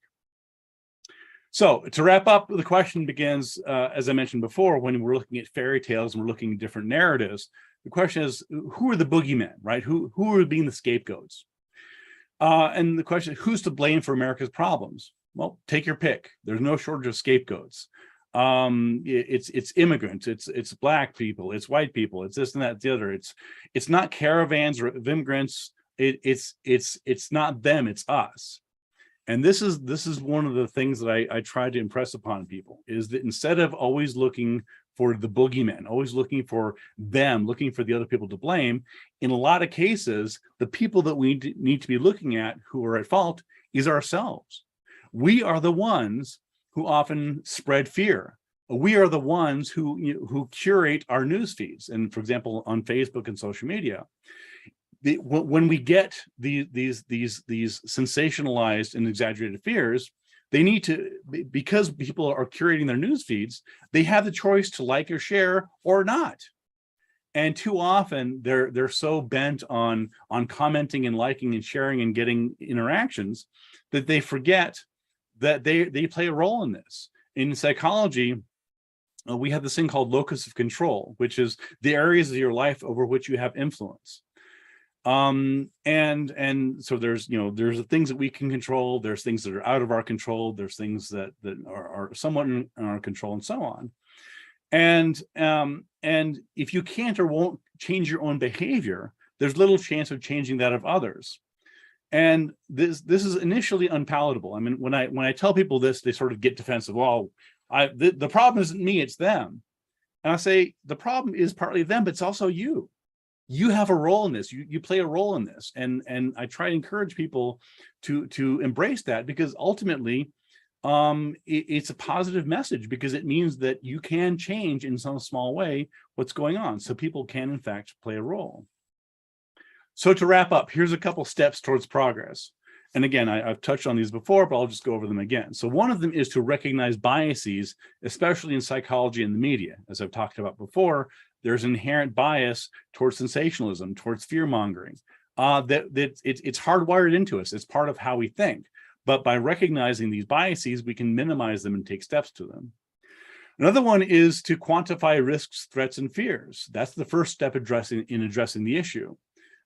So to wrap up, the question begins, as I mentioned before, when we're looking at fairy tales and we're looking at different narratives, the question is, who are the boogeymen, right? Who are being the scapegoats? And the question is, who's to blame for America's problems? Well, take your pick. There's no shortage of scapegoats. It's immigrants, it's Black people, it's white people, it's this and that, the other. It's not caravans of immigrants. It's not them, it's us. And this is one of the things that I try to impress upon people, is that instead of always looking for the boogeyman, always looking for them, looking for the other people to blame, in a lot of cases, the people that we need to be looking at who are at fault is ourselves. We are the ones who often spread fear. We are the ones who curate our news feeds. And for example, on Facebook and social media, when we get these sensationalized and exaggerated fears, they need to, because people are curating their news feeds, they have the choice to like or share or not. And too often they're so bent on commenting and liking and sharing and getting interactions that they forget that they play a role in this. In psychology, we have this thing called locus of control, which is the areas of your life over which you have influence. And so there's the things that we can control, there's things that are out of our control, there's things that are somewhat in our control, and so on. And if you can't or won't change your own behavior, there's little chance of changing that of others. And this is initially unpalatable. I mean, when I tell people this, they sort of get defensive. Well, the problem isn't me, it's them. And I say the problem is partly them, but it's also you. You have a role in this. You play a role in this. And I try to encourage people to embrace that, because ultimately it's a positive message, because it means that you can change in some small way what's going on. So people can, in fact, play a role. So to wrap up, here's a couple steps towards progress. And again, I've touched on these before, but I'll just go over them again. So one of them is to recognize biases, especially in psychology and the media. As I've talked about before, there's inherent bias towards sensationalism, towards fear-mongering. It's hardwired into us. It's part of how we think. But by recognizing these biases, we can minimize them and take steps to them. Another one is to quantify risks, threats, and fears. That's the first step in addressing the issue.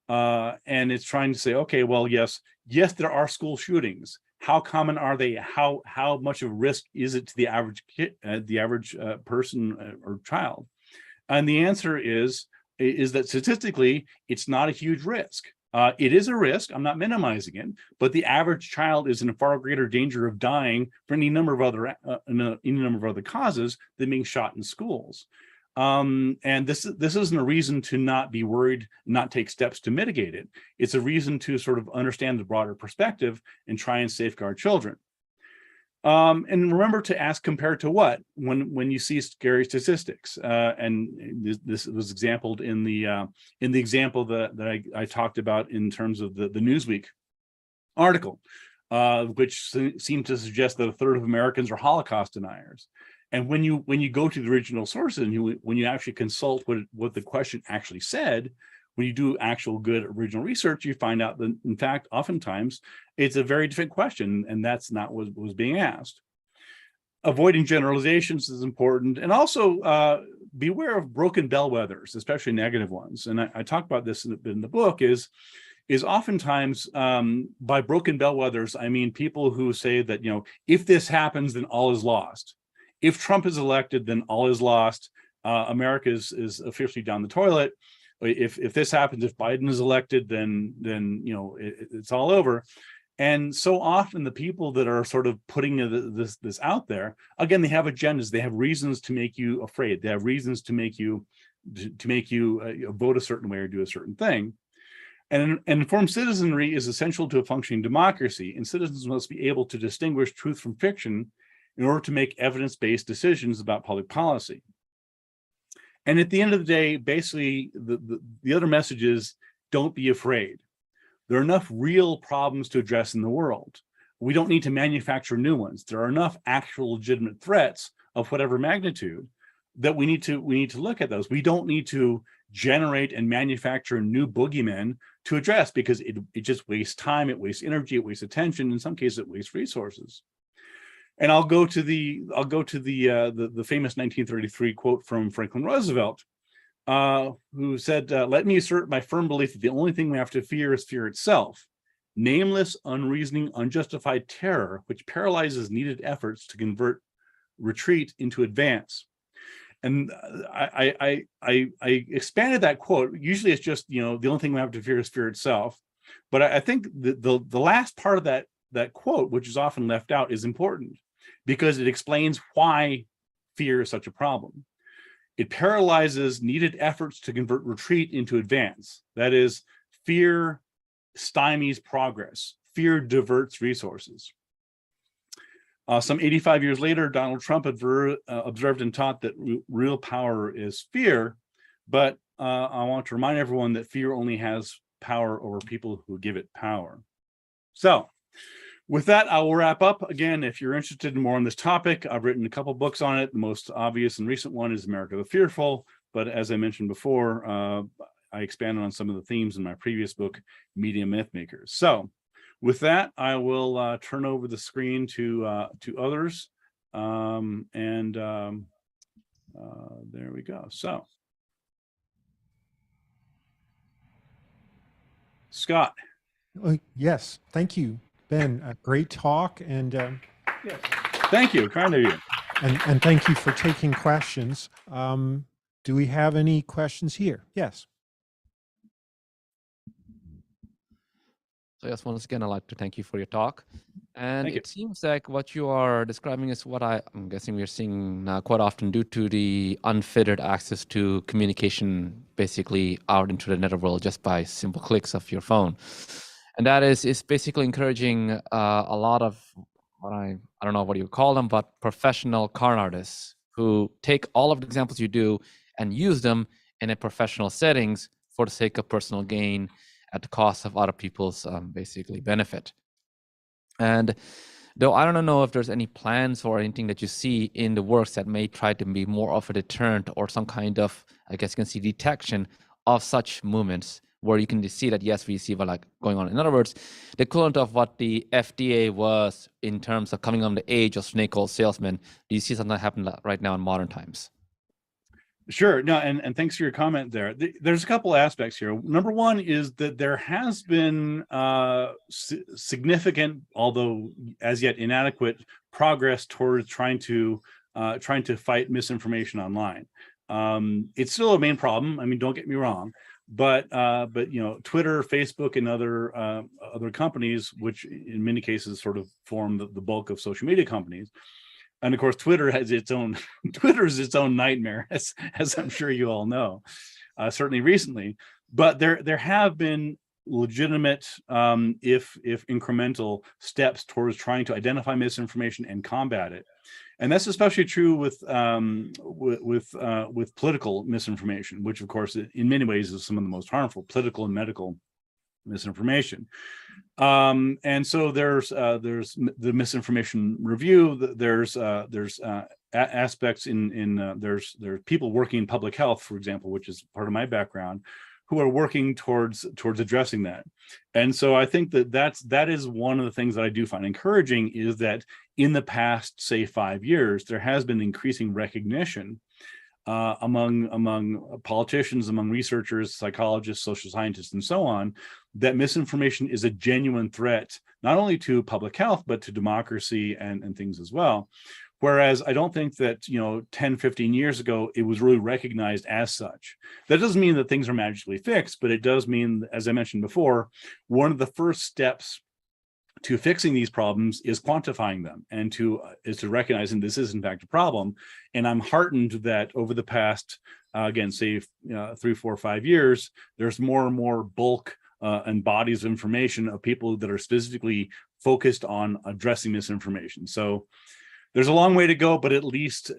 And it's trying to say, okay, well, yes, there are school shootings. How common are they? How much of a risk is it to the average kid, the average person or child? And the answer is that statistically, it's not a huge risk. It is a risk. I'm not minimizing it, but the average child is in a far greater danger of dying for any number of other causes than being shot in schools. And this isn't a reason to not be worried, not take steps to mitigate it. It's a reason to sort of understand the broader perspective and try and safeguard children. And remember to ask compared to what when you see scary statistics. And this was exampled in the example that I talked about in terms of the Newsweek article, which seemed to suggest that a third of Americans are Holocaust deniers. And when you go to the original sources and when you actually consult what the question actually said, when you do actual good original research, you find out that, in fact, oftentimes it's a very different question, and that's not what was being asked. Avoiding generalizations is important, and also beware of broken bellwethers, especially negative ones. And I talk about this in the book, is oftentimes by broken bellwethers, I mean people who say that, if this happens, then all is lost. If Trump is elected, then all is lost. America is officially down the toilet. If this happens, if Biden is elected, then it's all over. And so often the people that are sort of putting this out there, again, they have agendas. They have reasons to make you afraid. They have reasons to make you vote a certain way or do a certain thing. And informed citizenry is essential to a functioning democracy, and citizens must be able to distinguish truth from fiction in order to make evidence-based decisions about public policy. And at the end of the day, basically, the other message is, don't be afraid. There are enough real problems to address in the world. We don't need to manufacture new ones. There are enough actual legitimate threats of whatever magnitude that we need to look at those. We don't need to generate and manufacture new boogeymen to address, because it just wastes time, it wastes energy, it wastes attention. In some cases, it wastes resources. And I'll go to the famous 1933 quote from Franklin Roosevelt, who said, "Let me assert my firm belief that the only thing we have to fear is fear itself, nameless, unreasoning, unjustified terror, which paralyzes needed efforts to convert retreat into advance." And I expanded that quote. Usually it's just, the only thing we have to fear is fear itself. But I think the last part of that quote, which is often left out, is important, because it explains why fear is such a problem. It paralyzes needed efforts to convert retreat into advance. That is, fear stymies progress. Fear diverts resources. Some 85 years later, Donald Trump observed and taught that real power is fear, but I want to remind everyone that fear only has power over people who give it power. So, with that, I will wrap up. Again, if you're interested in more on this topic, I've written a couple books on it. The most obvious and recent one is America the Fearful, but as I mentioned before, I expanded on some of the themes in my previous book, Media Mythmakers. So with that, I will turn over the screen to others. There we go. So, Scott. Yes, thank you, Ben. A great talk, and Yes. Thank you. Kind of you. And thank you for taking questions. Do we have any questions here? Yes. So yes, once again, I'd like to thank you for your talk. And Thank you. it seems like what you are describing is what I'm guessing we're seeing now quite often due to the unfettered access to communication, basically out into the nether world just by simple clicks of your phone. And that is basically encouraging a lot of what I don't know what you call them, but professional con artists who take all of the examples you do and use them in a professional settings for the sake of personal gain at the cost of other people's basically benefit. And though I don't know if there's any plans or anything that you see in the works that may try to be more of a deterrent or some kind of, I guess you can see, detection of such movements where you can see that, yes, we see what like going on. In other words, the equivalent of what the FDA was in terms of coming on the age of snake oil salesmen. Do you see something that happened right now in modern times? Sure. No, and thanks for your comment there. There's a couple aspects here. Number one is that there has been significant, although as yet inadequate, progress towards trying to fight misinformation online. It's still a main problem. I mean, don't get me wrong, but you know, Twitter, Facebook, and other companies, which in many cases sort of form the bulk of social media companies. And of course, Twitter has its own Twitter's its own nightmare, as I'm sure you all know, certainly recently. But there have been legitimate, if incremental, steps towards trying to identify misinformation and combat it. And that's especially true with political misinformation, which of course in many ways is some of the most harmful, political and medical misinformation. And so there's the misinformation review. There's aspects there's people working in public health, for example, which is part of my background, who are working towards addressing that. And so I think that is one of the things that I do find encouraging, is that in the past, say, 5 years, there has been increasing recognition among politicians, among researchers, psychologists, social scientists, and so on, that misinformation is a genuine threat, not only to public health, but to democracy and things as well. Whereas I don't think that, 10, 15 years ago, it was really recognized as such. That doesn't mean that things are magically fixed, but it does mean, as I mentioned before, one of the first steps to fixing these problems is quantifying them, and is to recognizing this is in fact a problem. And I'm heartened that over the past, again, say 3, 4, 5 years, there's more and more bulk and bodies of information of people that are specifically focused on addressing misinformation. So there's a long way to go, but at least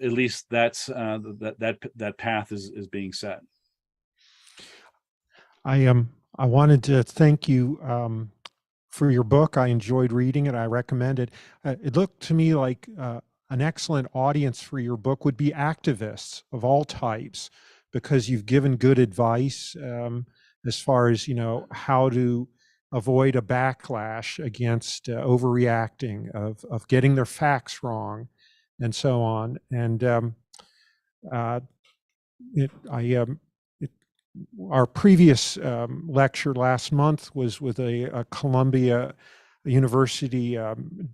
that's that path is being set. I wanted to thank you for your book. I enjoyed reading it. I recommend it. It looked to me like an excellent audience for your book would be activists of all types, because you've given good advice as far as, how to avoid a backlash against overreacting, of getting their facts wrong, and so on. And our previous lecture last month was with a Columbia University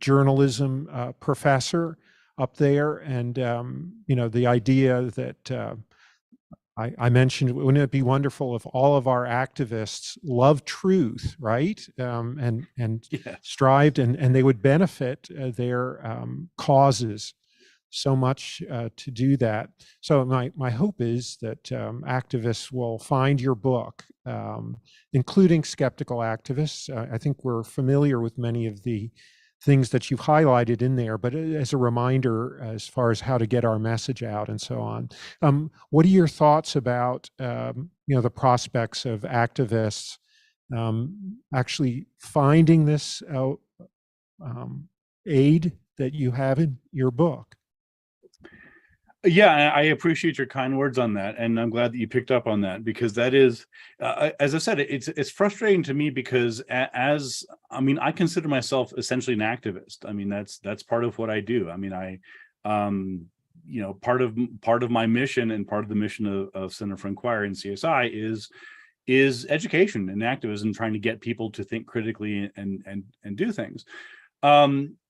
journalism professor up there, and the idea that I mentioned, wouldn't it be wonderful if all of our activists loved truth, right? And Yeah. strived, and they would benefit their causes so much to do that. So my hope is that activists will find your book, including skeptical activists. I think we're familiar with many of the things that you've highlighted in there, but as a reminder as far as how to get our message out and so on. What are your thoughts about the prospects of activists actually finding this aid that you have in your book? Yeah, I appreciate your kind words on that, and I'm glad that you picked up on that, because that is, as I said, it's frustrating to me because as I mean, I consider myself essentially an activist. I mean, that's part of what I do. I mean, part of my mission and part of the mission of Center for Inquirer and CSI is education and activism, trying to get people to think critically and do things.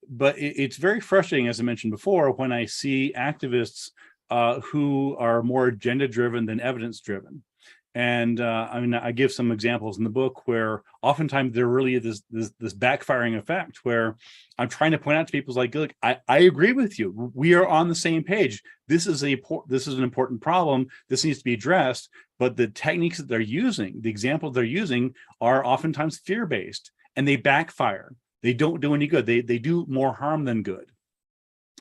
But it's very frustrating, as I mentioned before, when I see activists who are more agenda driven than evidence driven. And I mean, I give some examples in the book where oftentimes there really is this backfiring effect where I'm trying to point out to people like, look, I agree with you. We are on the same page. This is an important problem. This needs to be addressed. But the techniques that they're using, the examples they're using, are oftentimes fear-based, and they backfire. They don't do any good. They do more harm than good.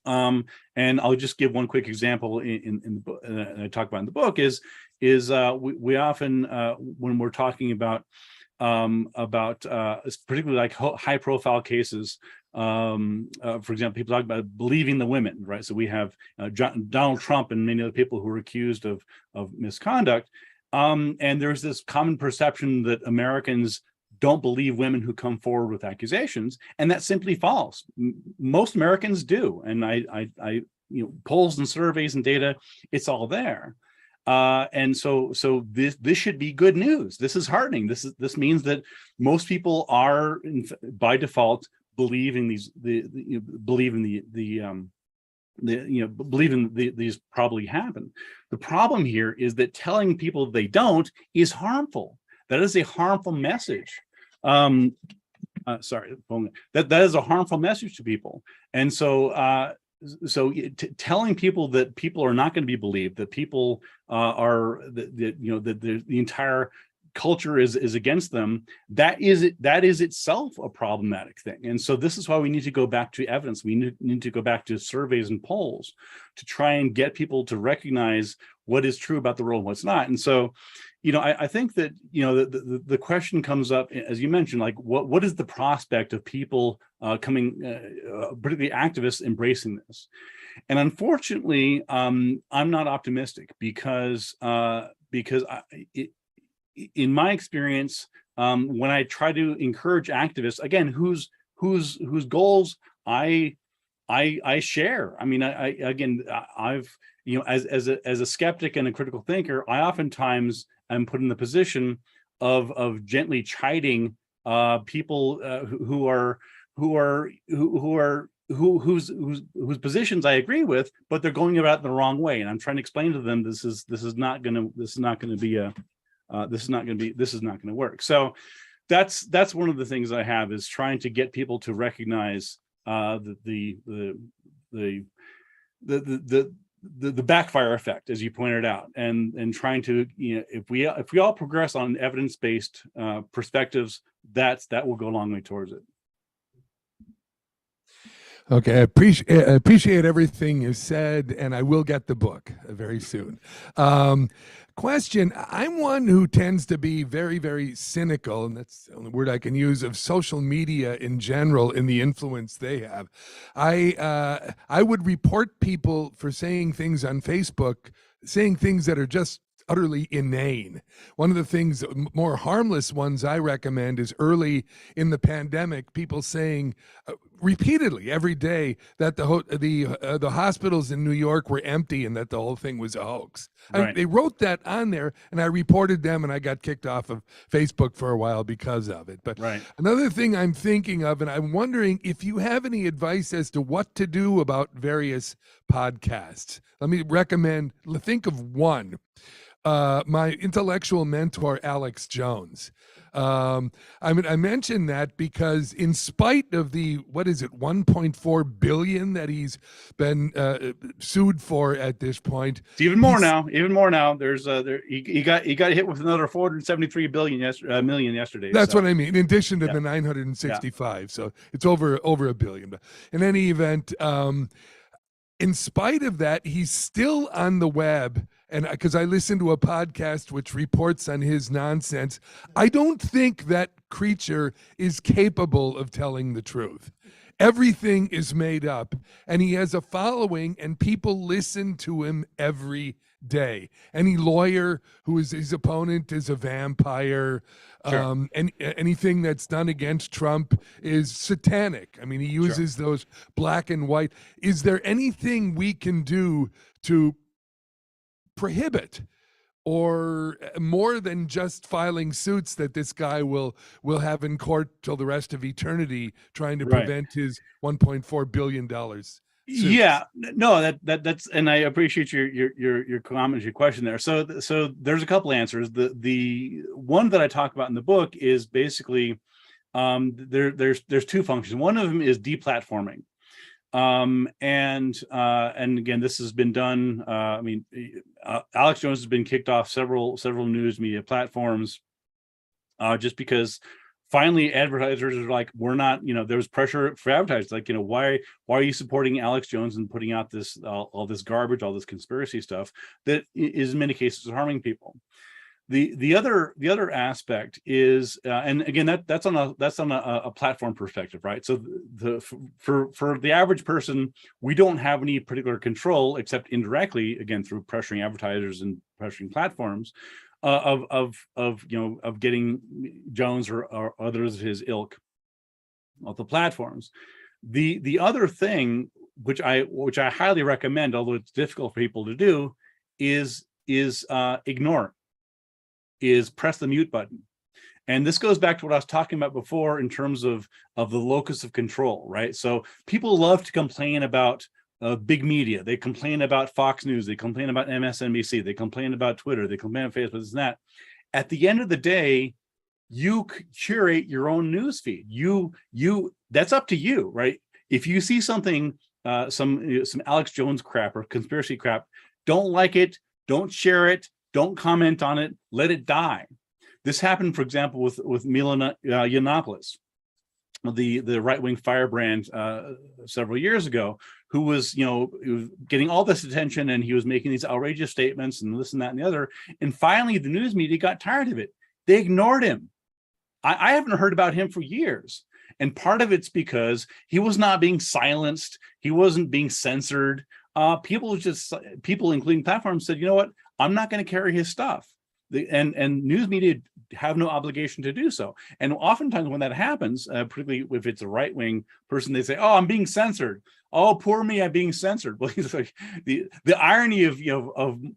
And I'll just give one quick example in the book, I talk about in the book is we often when we're talking about particularly like high profile cases, for example, people talk about believing the women, right? So we have Donald Trump and many other people who are accused of misconduct, and there's this common perception that Americans don't believe women who come forward with accusations, and that's simply false. Most Americans do, and I polls and surveys and data, it's all there. And so this should be good news. This is heartening. This means that most people are by default believing these these probably happen. The problem here is that telling people they don't is harmful. That is a harmful message. Sorry, that is a harmful message to people. And so telling people that people are not going to be believed, that people the entire culture is against them, that is itself a problematic thing. And so this is why we need to go back to evidence. We need to go back to surveys and polls to try and get people to recognize what is true about the world and what's not. And so, I think that, the question comes up, as you mentioned, like what is the prospect of people coming, particularly activists, embracing this? And unfortunately, I'm not optimistic because in my experience, when I try to encourage activists, again, whose goals I share. I mean, I've as a skeptic and a critical thinker, I oftentimes am put in the position of gently chiding people whose positions I agree with, but they're going about it the wrong way, and I'm trying to explain to them this is not going to work. So that's one of the things I have, is trying to get people to recognize the backfire effect, as you pointed out, and trying to, if we all progress on evidence-based perspectives, that will go a long way towards it. Okay, I appreciate everything you said, and I will get the book very soon. Question, I'm one who tends to be very, very cynical, and that's the only word I can use, of social media in general and the influence they have. I would report people for saying things on Facebook, saying things that are just utterly inane. One of the things, more harmless ones I recommend, is early in the pandemic, people saying repeatedly every day that the hospitals in New York were empty and that the whole thing was a hoax. Right. They wrote that on there, and I reported them, and I got kicked off of Facebook for a while because of it. But right. Another thing I'm thinking of, and I'm wondering if you have any advice as to what to do about various podcasts. Let me think of one. My intellectual mentor, Alex Jones. I mentioned that because in spite of the, $1.4 billion that he's been sued for at this point. It's even more now. There's he got hit with another 473 million yesterday. That's what I mean. In addition to the 965, yeah. So it's over $1 billion. But in any event, in spite of that, he's still on the web. And because I listen to a podcast which reports on his nonsense, I don't think that creature is capable of telling the truth. Everything is made up, and he has a following, and people listen to him every day. Any lawyer who is his opponent is a vampire. Sure. And anything that's done against Trump is satanic. I mean, he uses those black and white. Is there anything we can do to prohibit, or more than just filing suits that this guy will have in court till the rest of eternity, trying to Right. prevent his $1.4 billion suits? Yeah, no, that's, and I appreciate your comments, your question there. So there's a couple answers. The one that I talk about in the book is basically there's two functions. One of them is deplatforming. And again, this has been done. I mean, Alex Jones has been kicked off several news media platforms, just because finally advertisers are like, we're not, there was pressure for advertisers, like, why are you supporting Alex Jones and putting out this all this garbage, all this conspiracy stuff that is in many cases harming people. The other aspect is, and again, that's on a platform perspective, right? So for the average person, we don't have any particular control except indirectly, again, through pressuring advertisers and pressuring platforms, of getting Jones or others of his ilk off the platforms. The other thing, which I highly recommend, although it's difficult for people to do, is ignore. Is press the mute button. And this goes back to what I was talking about before in terms of the locus of control, right? So people love to complain about big media. They complain about Fox News. They complain about MSNBC. They complain about Twitter. They complain about Facebook, this and that. At the end of the day, you curate your own news feed. That's up to you, right? If you see something, some Alex Jones crap or conspiracy crap, don't like it, don't share it, don't comment on it, let it die. This happened, for example, with Milan Yiannopoulos, the right-wing firebrand several years ago, who was, getting all this attention, and he was making these outrageous statements and this and that and the other. And finally, the news media got tired of it. They ignored him. I haven't heard about him for years. And part of it's because he was not being silenced. He wasn't being censored. People, including platforms, said, you know what? I'm not going to carry his stuff. And news media have no obligation to do so. And oftentimes when that happens, particularly if it's a right-wing person, they say, oh, I'm being censored. Oh, poor me, I'm being censored. Well, it's like the irony of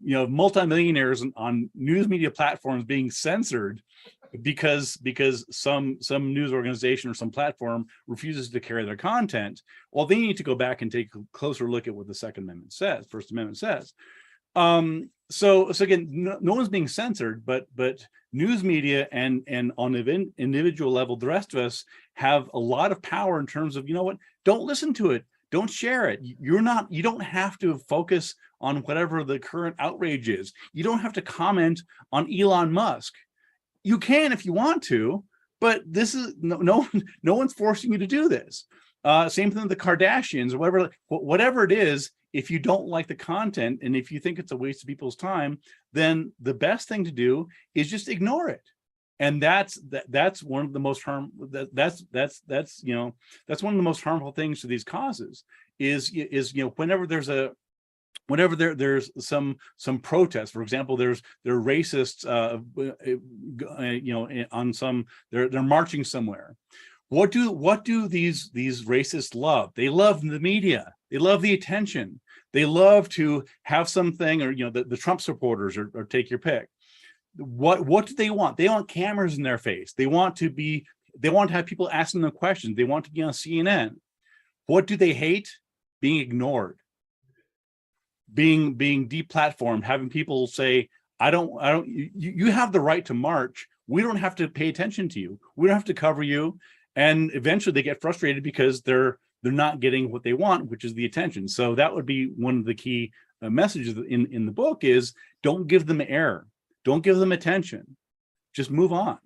multimillionaires on news media platforms being censored because some news organization or some platform refuses to carry their content. Well, they need to go back and take a closer look at what the First Amendment says. So again, no one's being censored, but news media and on an individual level, the rest of us have a lot of power in terms of, don't listen to it, don't share it. You don't have to focus on whatever the current outrage is. You don't have to comment on Elon Musk. You can if you want to, but this is no one's forcing you to do this. Same thing with the Kardashians or whatever it is. If you don't like the content and if you think it's a waste of people's time, then the best thing to do is just ignore it. And that's one of the most that's one of the most harmful things to these causes is whenever there's some protest. For example, there are racists on some, they're marching somewhere. What do these racists love? They love the media. They love the attention. They love to have something, or the Trump supporters, or take your pick. What do they want? They want cameras in their face. They want to have people asking them questions. They want to be on CNN. What do they hate? Being ignored, being deplatformed, having people say, you have the right to march. We don't have to pay attention to you. We don't have to cover you. And eventually they get frustrated because they're not getting what they want, which is the attention. So that would be one of the key messages in the book is don't give them air. Don't give them attention. Just move on.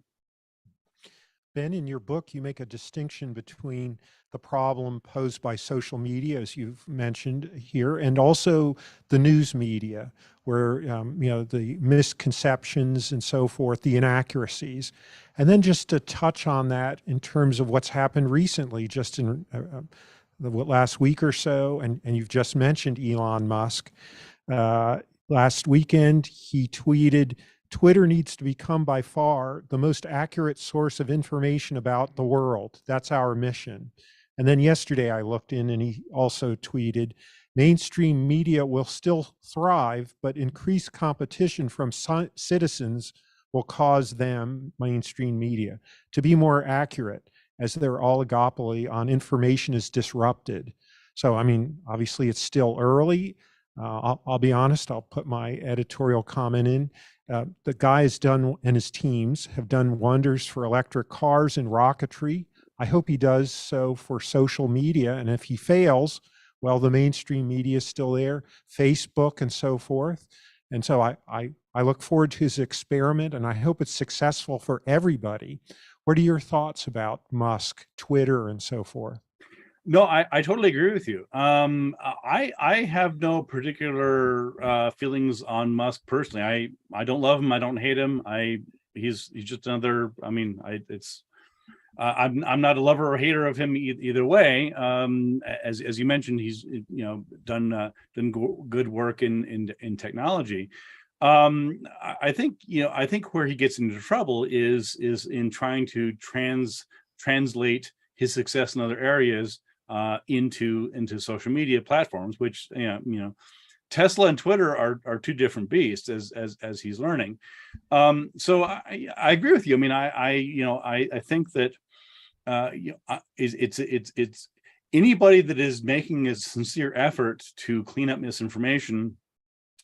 Ben, in your book, you make a distinction between the problem posed by social media, as you've mentioned here, and also the news media, where the misconceptions and so forth, the inaccuracies. And then just to touch on that in terms of what's happened recently, just in the last week or so, and you've just mentioned Elon Musk. Last weekend, he tweeted, "Twitter needs to become by far the most accurate source of information about the world. That's our mission." And then yesterday I looked in and he also tweeted, "Mainstream media will still thrive, but increased competition from citizens will cause them, mainstream media, to be more accurate as their oligopoly on information is disrupted." So, I mean, obviously it's still early. I'll be honest, I'll put my editorial comment in. The guy has done, and his teams have done wonders for electric cars and rocketry. I hope he does so for social media. And if he fails, well, the mainstream media is still there, Facebook and so forth. And so I look forward to his experiment, and I hope it's successful for everybody. What are your thoughts about Musk, Twitter, and so forth? No, I totally agree with you. I have no particular feelings on Musk personally. I don't love him. I don't hate him. He's just another. I mean, I'm not a lover or hater of him either way. As you mentioned, he's done good work in technology. I think where he gets into trouble is in trying to translate his success in other areas into social media platforms, which Tesla and Twitter are two different beasts, as he's learning. So I agree with you. I mean, I think that it's anybody that is making a sincere effort to clean up misinformation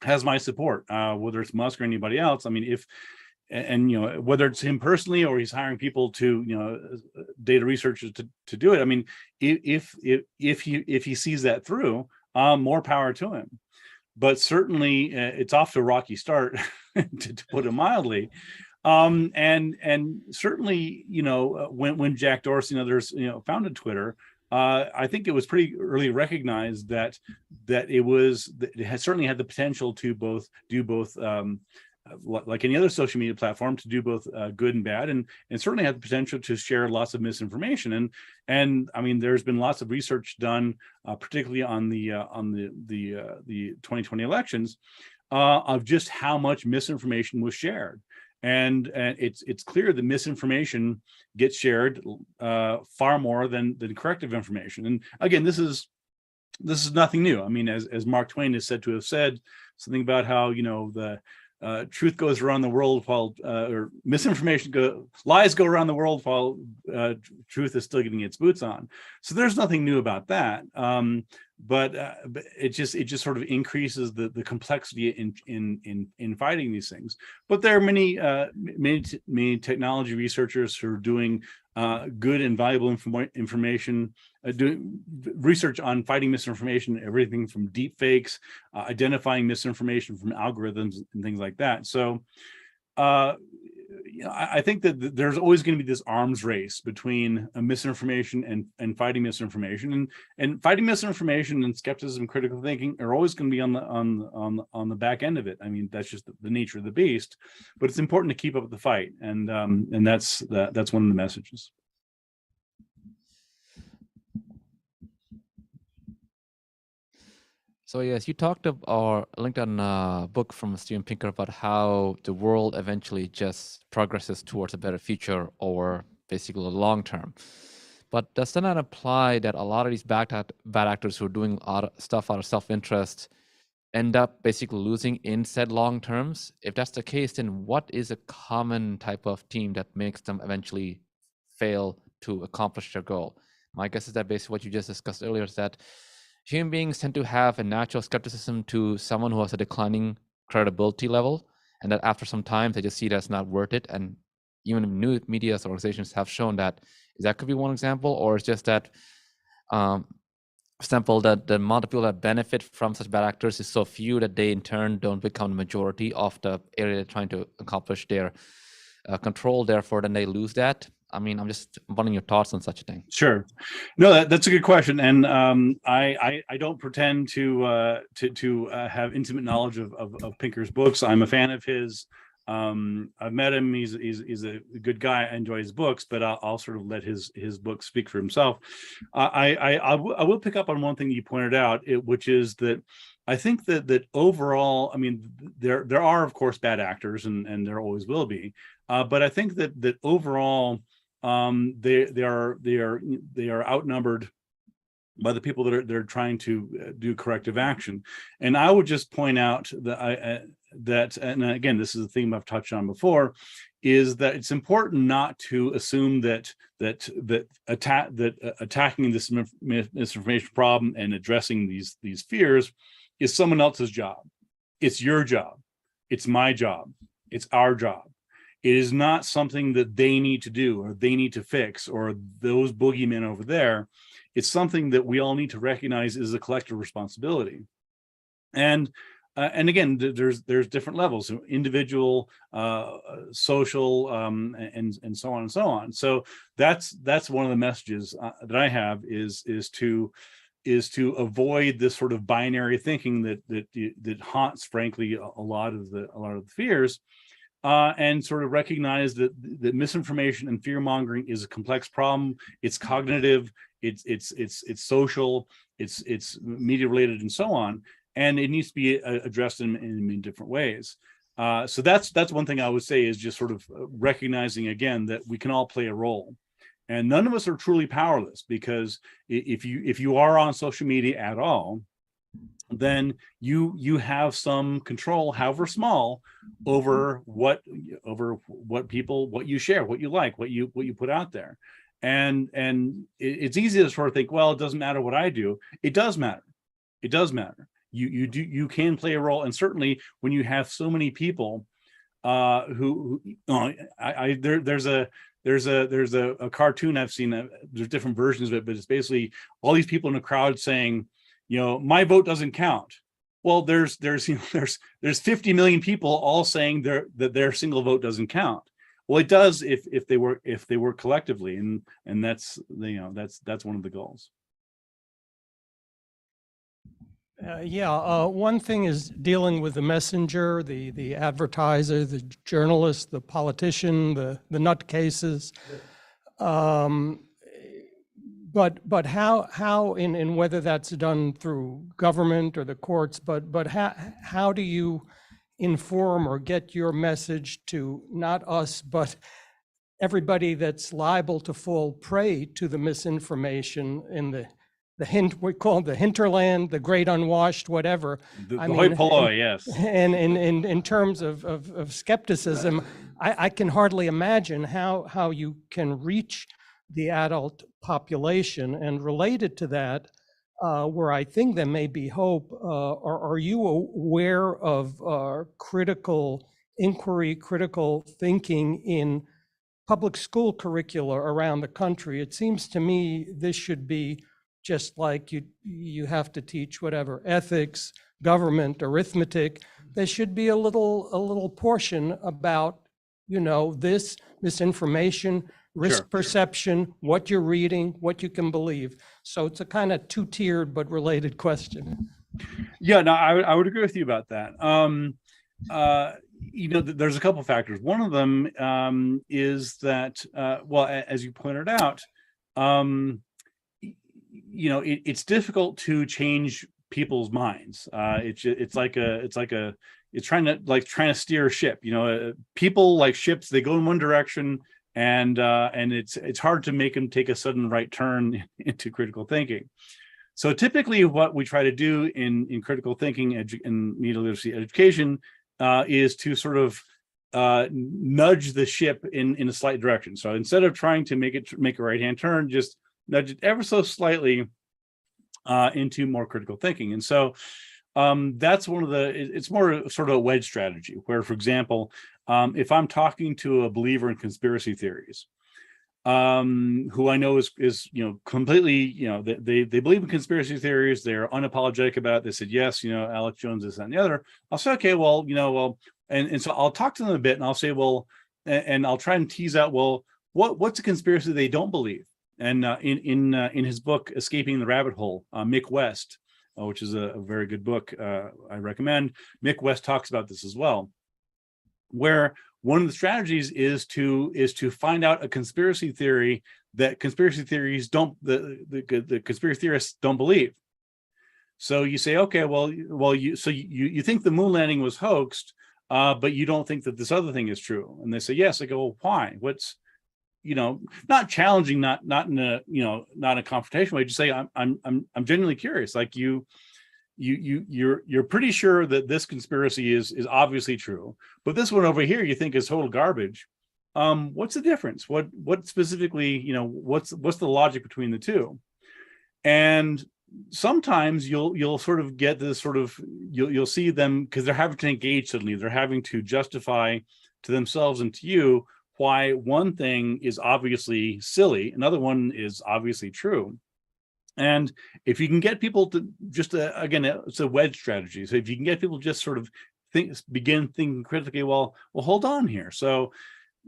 has my support, whether it's Musk or anybody else. I mean, whether it's him personally or he's hiring people to data researchers to do it. I mean, if he sees that through, more power to him. But certainly it's off to a rocky start, to put it mildly. And certainly, when Jack Dorsey and others founded Twitter, I think it was pretty early recognized that it had certainly had the potential to do both like any other social media platform, to do both good and bad, and certainly had the potential to share lots of misinformation. And I mean, there's been lots of research done, particularly on the 2020 elections, of just how much misinformation was shared. And it's clear that misinformation gets shared far more than corrective information. And again, this is nothing new. I mean, as Mark Twain is said to have said, something about how the truth goes around the world while or lies go around the world while truth is still getting its boots on. So there's nothing new about that. But it just sort of increases the complexity in fighting these things. But there are many technology researchers who are doing good and valuable information, doing research on fighting misinformation, everything from deep fakes, identifying misinformation from algorithms and things like that. So I think that there's always going to be this arms race between misinformation and fighting misinformation, and fighting misinformation and skepticism, critical thinking are always going to be on the back end of it. I mean, that's just the nature of the beast. But it's important to keep up the fight, and that's one of the messages. So yes, you talked or linked on a book from Steven Pinker about how the world eventually just progresses towards a better future, or basically the long term. But does that not imply that a lot of these bad actors who are doing stuff out of self-interest end up basically losing in said long terms? If that's the case, then what is a common type of team that makes them eventually fail to accomplish their goal? My guess is that basically what you just discussed earlier is that human beings tend to have a natural skepticism to someone who has a declining credibility level, and that after some time they just see that's not worth it. And even new media organizations have shown that could be one example, or it's just that example that the amount of people that benefit from such bad actors is so few that they in turn don't become the majority of the area they're trying to accomplish their control. Therefore, then they lose that. I mean, I'm just wanting your thoughts on such a thing. Sure. No, that's a good question, and I don't pretend to have intimate knowledge of Pinker's books. I'm a fan of his. I've met him. He's a good guy. I enjoy his books, but I'll sort of let his book speak for himself. I will pick up on one thing you pointed out, which is that I think that overall, I mean, there are of course bad actors, and there always will be, but I think that overall, they are outnumbered by the people that are trying to do corrective action. And I would just point out that and again, this is a theme I've touched on before, is that it's important not to assume that attacking this misinformation problem and addressing these fears is someone else's job. It's your job. It's my job. It's our job. It is not something that they need to do or they need to fix or those boogeymen over there. It's something that we all need to recognize is a collective responsibility. And again, there's different levels, individual, social, and so on and so on. So that's one of the messages that I have is to avoid this sort of binary thinking that haunts, frankly, a lot of the fears. And sort of recognize that misinformation and fear mongering is a complex problem. It's cognitive, it's social, it's media related, and so on. And it needs to be addressed in different ways. So that's one thing I would say is just sort of recognizing again that we can all play a role, and none of us are truly powerless, because if you are on social media at all, then you have some control, however small, over what you share, what you like, what you put out there. And it's easy to sort of think, well, it doesn't matter what I do. It does matter. It does matter. You can play a role, and certainly when you have so many people there's a cartoon I've seen. There's different versions of it, but it's basically all these people in a crowd saying, my vote doesn't count. Well, there's 50 million people all saying that their single vote doesn't count. Well, it does if they work collectively, and that's one of the goals. One thing is dealing with the messenger, the advertiser, the journalist, the politician, the nutcases. But how in whether that's done through government or the courts, but how do you inform or get your message to not us, but everybody that's liable to fall prey to the misinformation in the we call it the hinterland, the great unwashed, whatever. The hoi polloi, yes. And in terms of skepticism, I can hardly imagine how you can reach the adult population. And related to that, where I think there may be hope, are you aware of critical inquiry, critical thinking in public school curricula around the country? It seems to me this should be just like you have to teach whatever, ethics, government, arithmetic. There should be a little portion about, this misinformation, risk perception, what you're reading, what you can believe. So it's a kind of two-tiered but related question. Yeah, no, I would agree with you about that. There's a couple factors. One of them is that, as you pointed out, it's difficult to change people's minds. It's trying to steer a ship. People like ships, they go in one direction, and it's hard to make them take a sudden right turn into critical thinking. So typically what we try to do in critical thinking and media literacy education is to sort of nudge the ship in a slight direction. So instead of trying to make a right-hand turn, just nudge it ever so slightly into more critical thinking. And so that's it's more sort of a wedge strategy, where, for example, if I'm talking to a believer in conspiracy theories, who I know is completely, they believe in conspiracy theories, they're unapologetic about it. They said, yes, Alex Jones, this, that, and the other. I'll say, okay, and so I'll talk to them a bit, and I'll say, and I'll try and tease out, what's a conspiracy they don't believe? And in his book Escaping the Rabbit Hole, Mick West, which is a very good book, I recommend. Mick West talks about this as well, where one of the strategies is to find out a conspiracy theory that conspiracy theories don't the conspiracy theorists don't believe. So you say, okay, well, you think the moon landing was hoaxed, but you don't think that this other thing is true. And they say, yes. I go, well, why? What's, not challenging, not in a, not a confrontation way. Just say, I'm genuinely curious. Like you're pretty sure that this conspiracy is obviously true, but this one over here you think is total garbage. What's the difference? What specifically, what's the logic between the two? And sometimes you'll sort of get this sort of, you'll see them, because they're having to engage suddenly. They're having to justify to themselves and to you why one thing is obviously silly, another one is obviously true. And if you can get people to just, again, it's a wedge strategy. So if you can get people just sort of begin thinking critically, well, hold on here. So,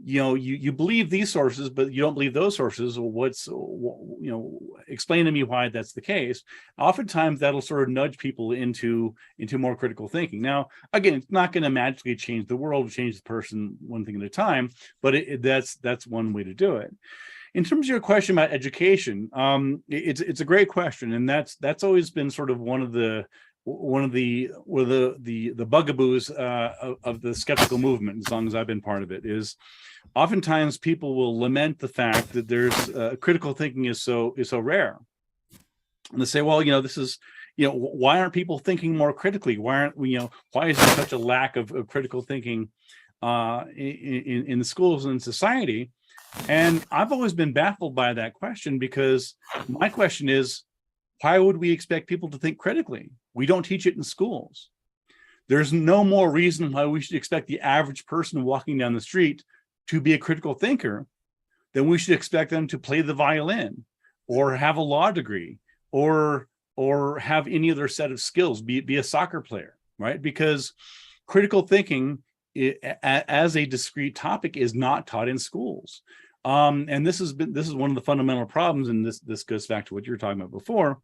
you believe these sources, but you don't believe those sources. Explain to me why that's the case. Oftentimes that'll sort of nudge people into more critical thinking. Now, again, it's not going to magically change the world, change the person one thing at a time, but that's one way to do it. In terms of your question about education, it's a great question, and that's always been sort of one of the bugaboos of the skeptical movement, as long as I've been part of it, is oftentimes people will lament the fact that there's critical thinking is so rare, and they say, well, this is, why aren't people thinking more critically? Why is there such a lack of critical thinking in the schools and in society? And I've always been baffled by that question, because my question is, why would we expect people to think critically? We don't teach it in schools. There's no more reason why we should expect the average person walking down the street to be a critical thinker than we should expect them to play the violin or have a law degree or have any other set of skills, be a soccer player, right? Because critical thinking as a discrete topic is not taught in schools. And this is one of the fundamental problems, and this goes back to what you were talking about before,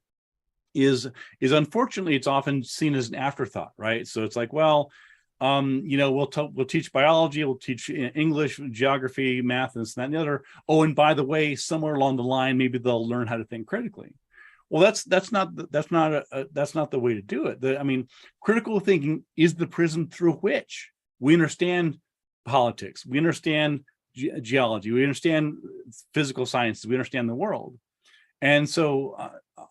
is unfortunately it's often seen as an afterthought, right? So it's like, well, we'll teach biology, we'll teach English, geography, math, and this, that, and the other. Oh, and by the way, somewhere along the line, maybe they'll learn how to think critically. Well, that's not the way to do it. Critical thinking is the prism through which we understand politics, we understand geology, we understand physical sciences, we understand the world. And so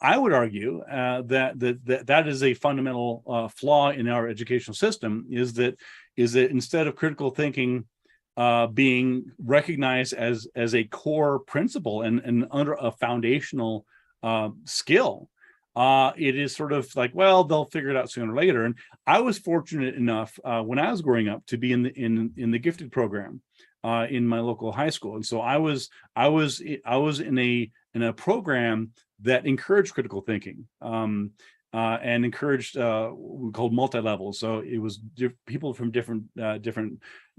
I would argue that is a fundamental flaw in our educational system, is that instead of critical thinking being recognized as a core principle and under a foundational skill, it is sort of like, well, they'll figure it out sooner or later. And I was fortunate enough when I was growing up to be in the gifted program in my local high school, and so I was in a program that encouraged critical thinking and encouraged we called multi-level. So it was people from different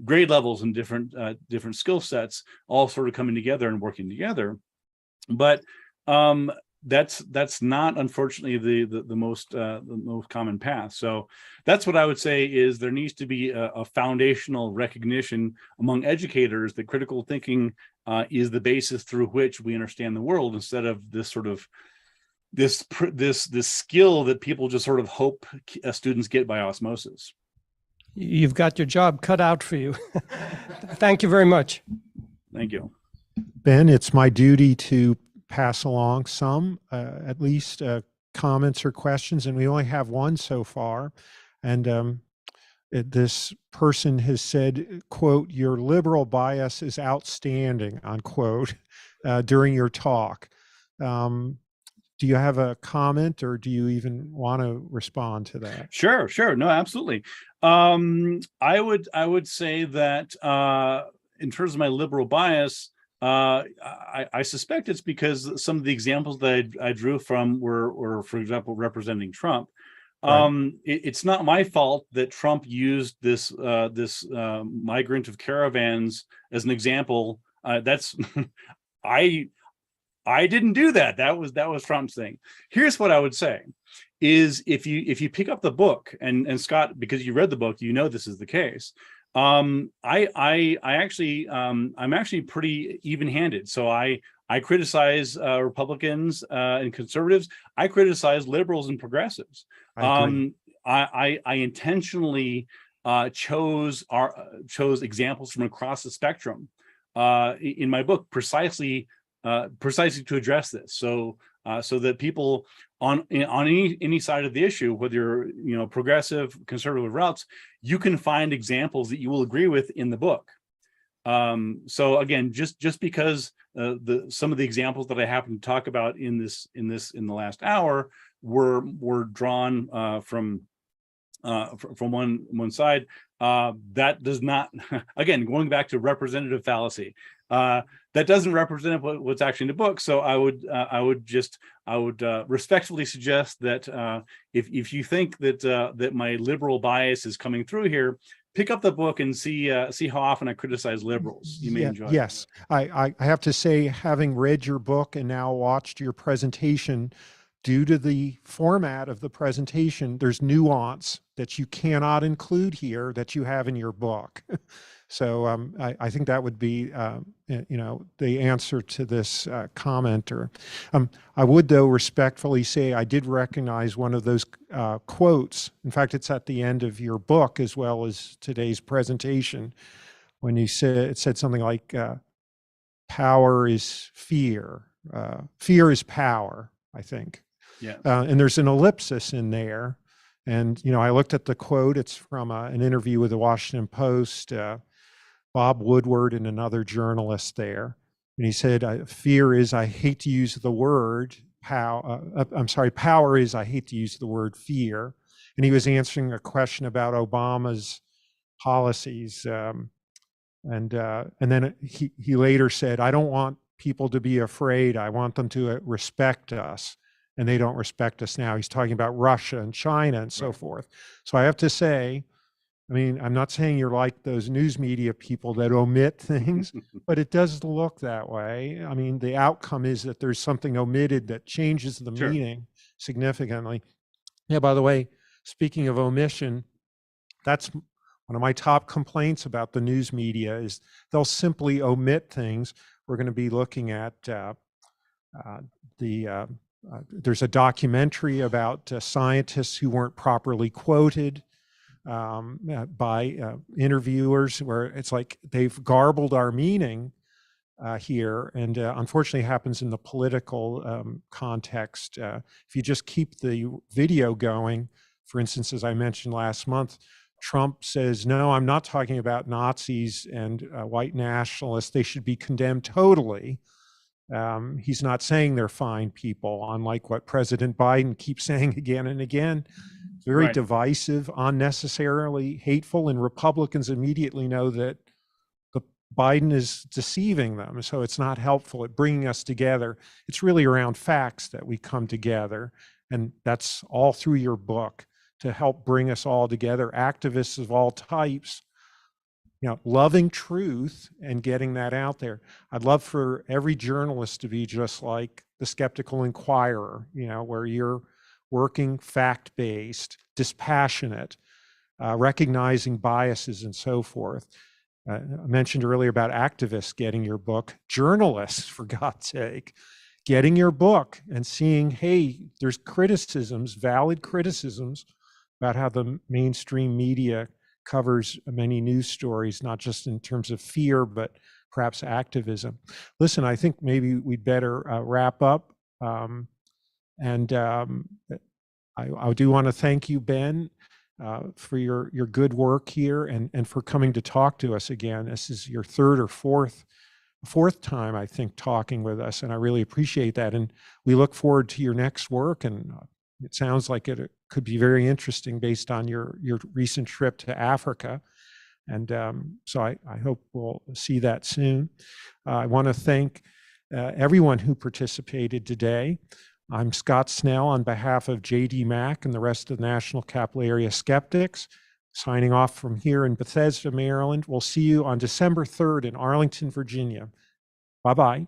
grade levels and different skill sets all sort of coming together and working together. But that's not, unfortunately, the most common path. So that's what I would say, is there needs to be a foundational recognition among educators that critical thinking is the basis through which we understand the world, instead of this sort of this skill that people just sort of hope students get by osmosis. You've got your job cut out for you. Thank you very much. Thank you. Ben, it's my duty to pass along some, at least comments or questions, and we only have one so far. And this person has said, quote, "Your liberal bias is outstanding," unquote, during your talk. Do you have a comment, or do you even want to respond to that? Sure. No, absolutely. I would say that in terms of my liberal bias, I suspect it's because some of the examples that I drew from were, for example, representing Trump. Right. It's not my fault that Trump used this migrant of caravans as an example That's I didn't do that. That was Trump's thing. Here's what I would say is if you pick up the book, and Scott, because you read the book, you know this is the case. I'm actually pretty even-handed. So I criticize Republicans and conservatives. I criticize liberals and progressives. I intentionally chose examples from across the spectrum in my book precisely to address this, so that people on any side of the issue, whether you're progressive, conservative routes, you can find examples that you will agree with in the book. So again, just because some of the examples that I happen to talk about in the last hour were drawn from one side, that does not, again, going back to representative fallacy, that doesn't represent what's actually in the book. So I would respectfully suggest that if you think that my liberal bias is coming through here, pick up the book and see how often I criticize liberals. You may enjoy it. Yes, I have to say, having read your book and now watched your presentation, due to the format of the presentation, there's nuance that you cannot include here that you have in your book. So I think that would be, the answer to this commenter. I would, though, respectfully say I did recognize one of those quotes. In fact, it's at the end of your book as well as today's presentation, when you it said something like, power is fear. Fear is power, I think. Yeah. And there's an ellipsis in there. And, I looked at the quote. It's from an interview with the Washington Post, Bob Woodward and another journalist there. And he said, fear is, I hate to use the word, power is, I hate to use the word fear. And he was answering a question about Obama's policies. And then he later said, I don't want people to be afraid. I want them to respect us. And they don't respect us now. He's talking about Russia and China and so forth. So I have to say, I'm not saying you're like those news media people that omit things, but it does look that way. The outcome is that there's something omitted that changes the meaning significantly. Yeah, by the way, speaking of omission, that's one of my top complaints about the news media is they'll simply omit things. We're going to be looking at there's a documentary about scientists who weren't properly quoted by interviewers, where it's like they've garbled our meaning here, and unfortunately happens in the political context. If you just keep the video going, for instance, as I mentioned last month, Trump says, no, I'm not talking about Nazis and white nationalists. They should be condemned totally. He's not saying they're fine people, unlike what President Biden keeps saying again and again. It's very divisive, unnecessarily hateful, and Republicans immediately know that Biden is deceiving them. So it's not helpful at bringing us together. It's really around facts that we come together. And that's all through your book, to help bring us all together, activists of all types, loving truth and getting that out there. I'd love for every journalist to be just like the Skeptical Inquirer, where you're working fact-based, dispassionate, recognizing biases and so forth. I mentioned earlier about activists getting your book, journalists, for God's sake, getting your book and seeing, hey, there's criticisms, valid criticisms about how the mainstream media covers many news stories, not just in terms of fear, but perhaps activism. Listen, I think maybe we'd better wrap up. I do want to thank you, Ben, for your good work here and for coming to talk to us again. This is your third or fourth time, I think, talking with us, and I really appreciate that. And we look forward to your next work, and it sounds like it could be very interesting based on your recent trip to Africa. And so I hope we'll see that soon. I want to thank everyone who participated today. I'm Scott Snell on behalf of J.D. Mack and the rest of the National Capital Area Skeptics, signing off from here in Bethesda, Maryland. We'll see you on December 3rd in Arlington, Virginia. Bye-bye.